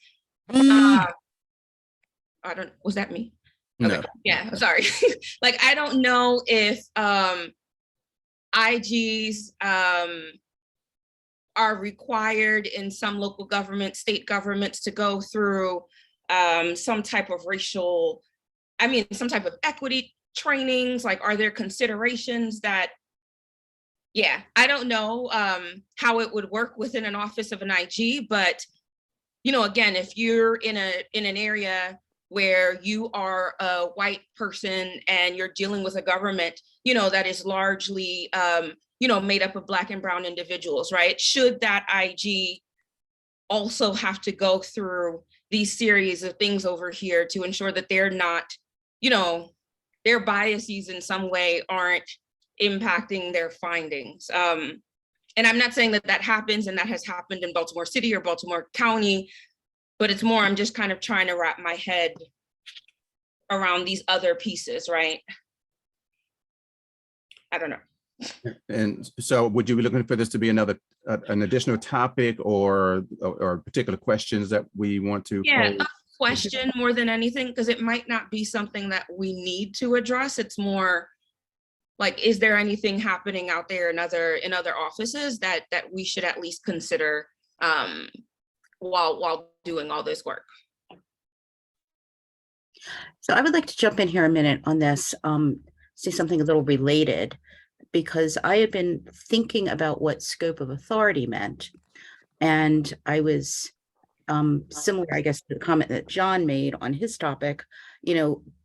was that me? Okay. No. Yeah, sorry. I don't know if IGs are required in some local governments, state governments, to go through some type of some type of equity trainings. Are there considerations that, I don't know how it would work within an office of an IG, but, again, if you're in an area where you are a white person and you're dealing with a government, that is largely, made up of Black and brown individuals, right? Should that IG also have to go through these series of things over here to ensure that they're not, their biases in some way aren't impacting their findings? And I'm not saying that happens and that has happened in Baltimore City or Baltimore County, but it's more, I'm just kind of trying to wrap my head around these other pieces, right? I don't know. And so would you be looking for this to be an additional topic or particular questions that we want to pose? A question more than anything, because it might not be something that we need to address. It's more is there anything happening out there in other offices that we should at least consider while doing all this work? So I would like to jump in here a minute on this, say something a little related, because I had been thinking about what scope of authority meant. And I was similar, I guess, to the comment that John made on his topic,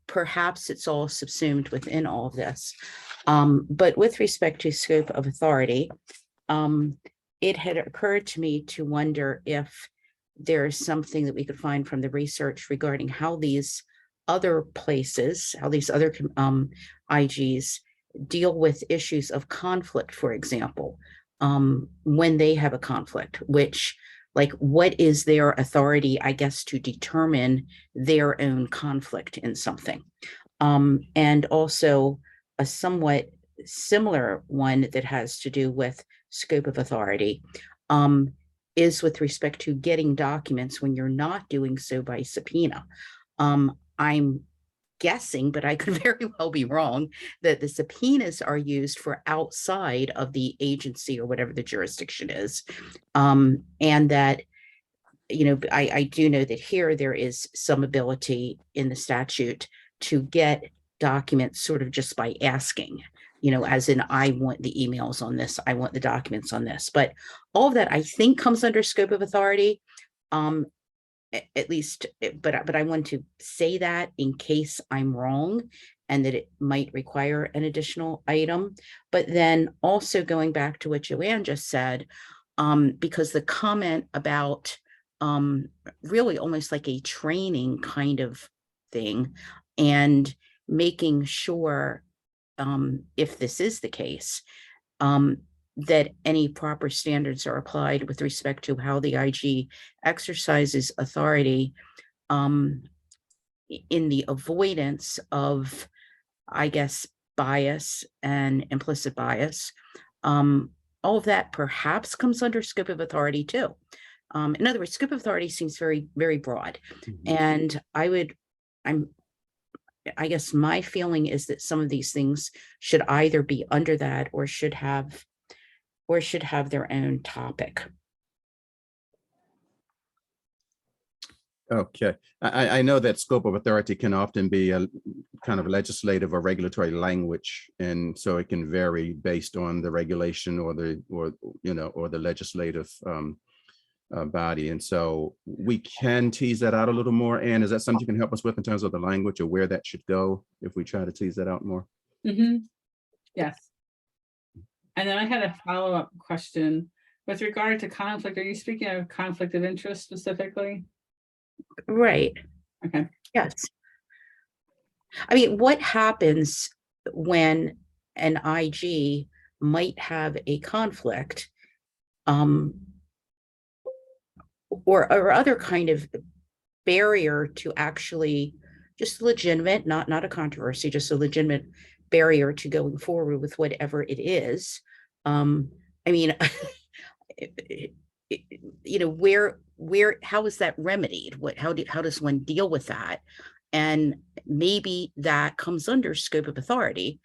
perhaps it's all subsumed within all of this. But with respect to scope of authority, it had occurred to me to wonder if there's something that we could find from the research regarding how these other places, how these other IGs deal with issues of conflict, for example, when they have a conflict, which, what is their authority, I guess, to determine their own conflict in something? And also a somewhat similar one that has to do with scope of authority is with respect to getting documents when you're not doing so by subpoena. I'm guessing, but I could very well be wrong, that the subpoenas are used for outside of the agency or whatever the jurisdiction is. And that, I do know that here there is some ability in the statute to get documents sort of just by asking, as in, I want the emails on this, I want the documents on this. But all of that, I think, comes under scope of authority. At least, but I want to say that in case I'm wrong and that it might require an additional item. But then also going back to what Joanne just said, because the comment about really almost like a training kind of thing, and making sure, if this is the case, that any proper standards are applied with respect to how the IG exercises authority, in the avoidance of, I guess, bias and implicit bias. All of that perhaps comes under scope of authority too. In other words, scope of authority seems very, very broad. And I guess my feeling is that some of these things should either be under that or should have their own topic. Okay, I know that scope of authority can often be a kind of legislative or regulatory language, and so it can vary based on the regulation or the legislative body. And so we can tease that out a little more. And is that something you can help us with in terms of the language or where that should go if we try to tease that out more? Yes. And then I had a follow-up question with regard to conflict. Are you speaking of conflict of interest specifically? Right. Okay. Yes. I mean, what happens when an IG might have a conflict, or other kind of barrier to actually just legitimate, not a controversy, just a legitimate barrier to going forward with whatever it is. I mean, how is that remedied? How does one deal with that? And maybe that comes under scope of authority.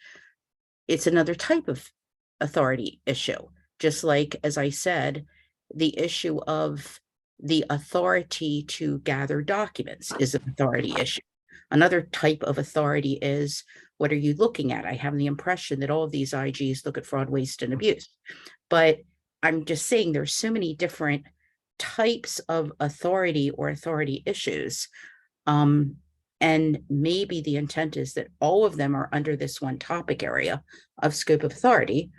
It's another type of authority issue, just like, as I said, the issue of the authority to gather documents is an authority issue. Another type of authority is, what are you looking at? I have the impression that all of these IGs look at fraud, waste, and abuse. But I'm just saying there's so many different types of authority or authority issues. And maybe the intent is that all of them are under this one topic area of scope of authority,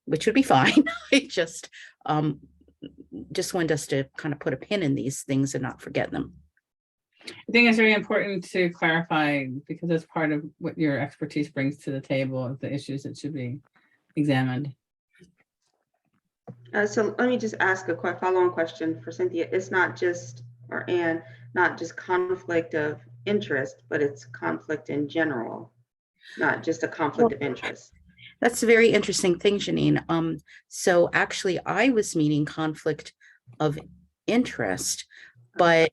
which would be fine. I just wanted us to kind of put a pin in these things and not forget them. I think it's very important to clarify, because that's part of what your expertise brings to the table of the issues that should be examined. So let me just ask a follow-on question for Cynthia. It's not just, or Anne, not just conflict of interest, but it's conflict in general, not just a conflict of interest. That's a very interesting thing, Janine. So actually, I was meaning conflict of interest, but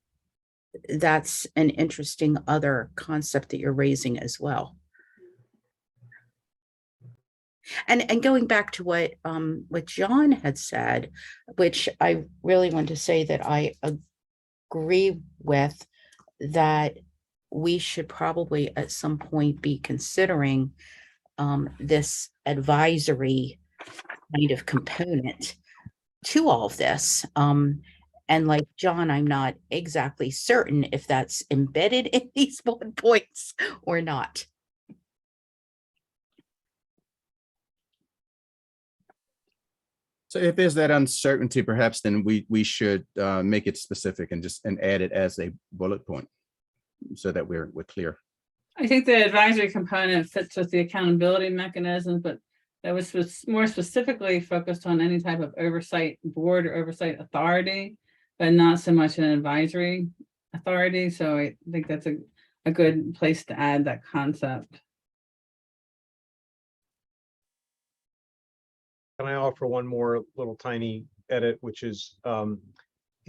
that's an interesting other concept that you're raising as well. And going back to what John had said, which I really want to say that I agree with, that we should probably at some point be considering this advisory kind of component to all of this. And like John, I'm not exactly certain if that's embedded in these bullet points or not. So if there's that uncertainty, perhaps then we should make it specific and add it as a bullet point so that we're clear. I think the advisory component fits with the accountability mechanisms, but that was more specifically focused on any type of oversight board or oversight authority, but not so much an advisory authority. So I think that's a good place to add that concept. Can I offer one more little tiny edit, which is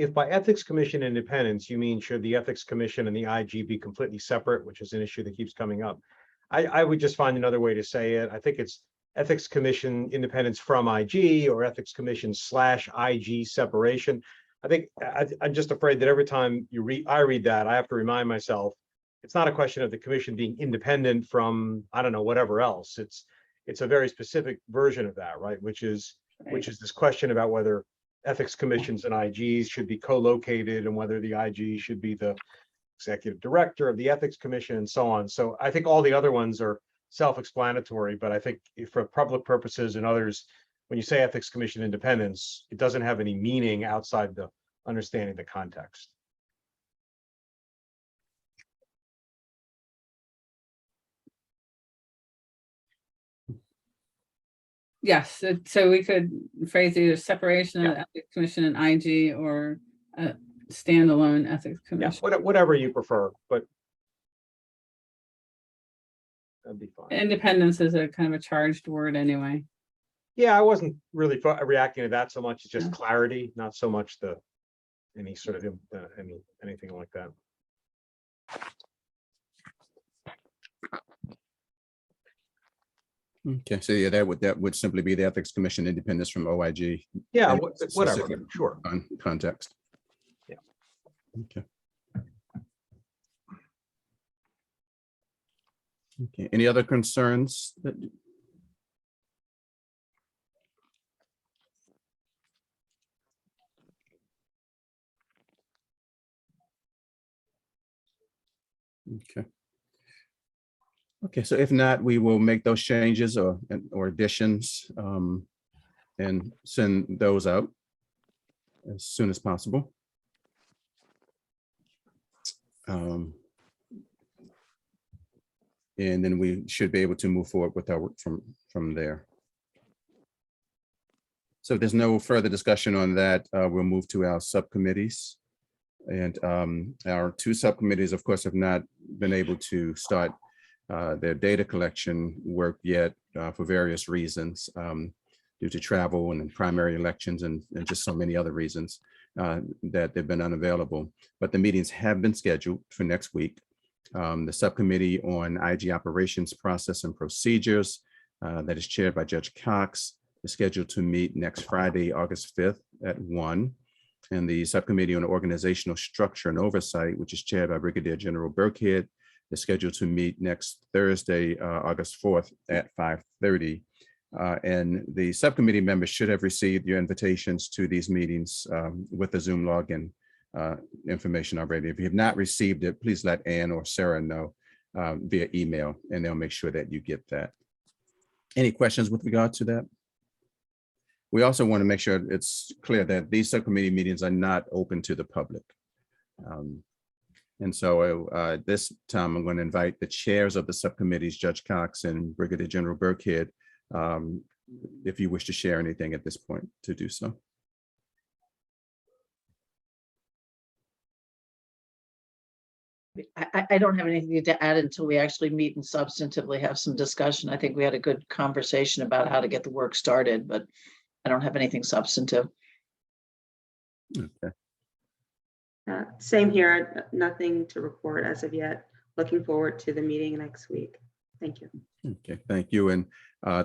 if by ethics commission independence, you mean should the ethics commission and the IG be completely separate, which is an issue that keeps coming up. I would just find another way to say it. I think it's ethics commission independence from IG or ethics commission / IG separation. I think I'm just afraid that every time I read that, I have to remind myself, it's not a question of the commission being independent from, I don't know, whatever else. It's a very specific version of that, right? Which is this question about whether ethics commissions and IGs should be co-located and whether the IG should be the executive director of the ethics commission and so on. So I think all the other ones are self-explanatory, but I think for public purposes and others, when you say ethics commission independence, it doesn't have any meaning outside the understanding the context. Yes, so we could phrase either separation of the ethics commission and IG or a standalone ethics Yeah, commission. whatever you prefer, but that'd be fine. Independence is a kind of a charged word anyway. Yeah, I wasn't really reacting to that so much. It's just Yeah. clarity, not so much any sort of anything like that. Okay, so yeah, that would simply be the Ethics Commission independence from OIG Yeah, And whatever, specific. sure. on context. Yeah. Okay. Okay, any other concerns? Okay. Okay, so if not, we will make those changes or additions and send those out as soon as possible. And then we should be able to move forward with our work from there. So if there's no further discussion on that, we'll move to our subcommittees. And our two subcommittees, of course, have not been able to start their data collection work yet for various reasons due to travel and primary elections and just so many other reasons that they've been unavailable. But the meetings have been scheduled for next week. The subcommittee on IG operations process and procedures that is chaired by Judge Cox is scheduled to meet next Friday, August 5th at 1. And the subcommittee on organizational structure and oversight, which is chaired by Brigadier General Burkhead, is scheduled to meet next Thursday, August 4th at 5:30. And the subcommittee members should have received your invitations to these meetings with the Zoom login information already. If you have not received it, please let Ann or Sarah know via email, and they'll make sure that you get that. Any questions with regard to that? We also want to make sure it's clear that these subcommittee meetings are not open to the public. And so this time I'm going to invite the chairs of the subcommittees, Judge Cox and Brigadier General Burkhead, if you wish to share anything at this point, to do so. I don't have anything to add until we actually meet and substantively have some discussion. I think we had a good conversation about how to get the work started, but I don't have anything substantive. Okay. Same here, nothing to report as of yet. Looking forward to the meeting next week. Thank you. Okay, thank you. And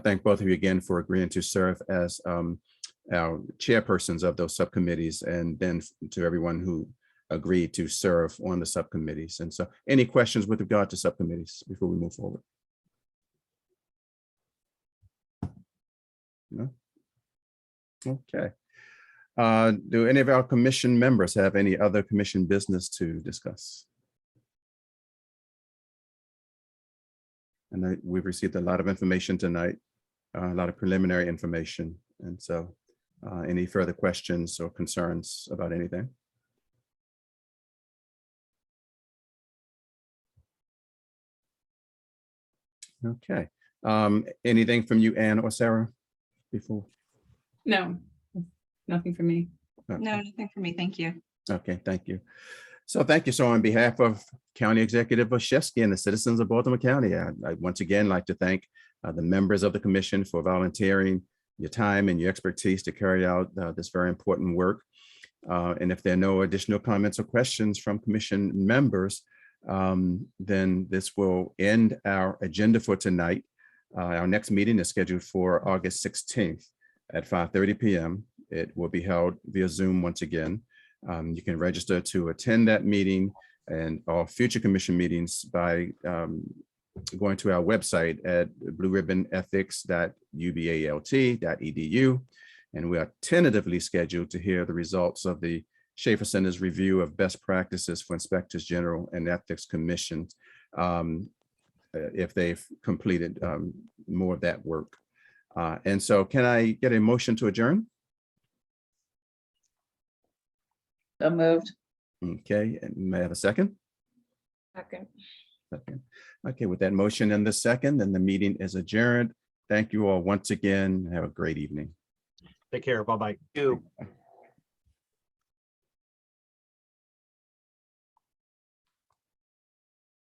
thank both of you again for agreeing to serve as our chairpersons of those subcommittees, and then to everyone who agreed to serve on the subcommittees. And so any questions with regard to subcommittees before we move forward? No? Okay. Do any of our commission members have any other commission business to discuss? And we've received a lot of information tonight, a lot of preliminary information. And so any further questions or concerns about anything? Okay. Anything from you, Ann or Sarah, before? No, nothing for me. Okay. No, nothing for me. Thank you. Okay, thank you. So thank you. So on behalf of County Executive Oshevsky and the citizens of Baltimore County, I once again like to thank the members of the commission for volunteering your time and your expertise to carry out this very important work. And if there are no additional comments or questions from commission members, then this will end our agenda for tonight. Our next meeting is scheduled for August 16th at 5:30 p.m. It will be held via Zoom once again. You can register to attend that meeting and all future commission meetings by going to our website at blueribbonethics.ubalt.edu. And we are tentatively scheduled to hear the results of the Shaffer Center's review of best practices for inspectors general and ethics commissions, if they've completed more of that work. And so can I get a motion to adjourn? So moved. Okay, and may I have a second? Second. Second. Okay, with that motion and the second, then the meeting is adjourned. Thank you all once again. Have a great evening. Take care. Bye-bye. You.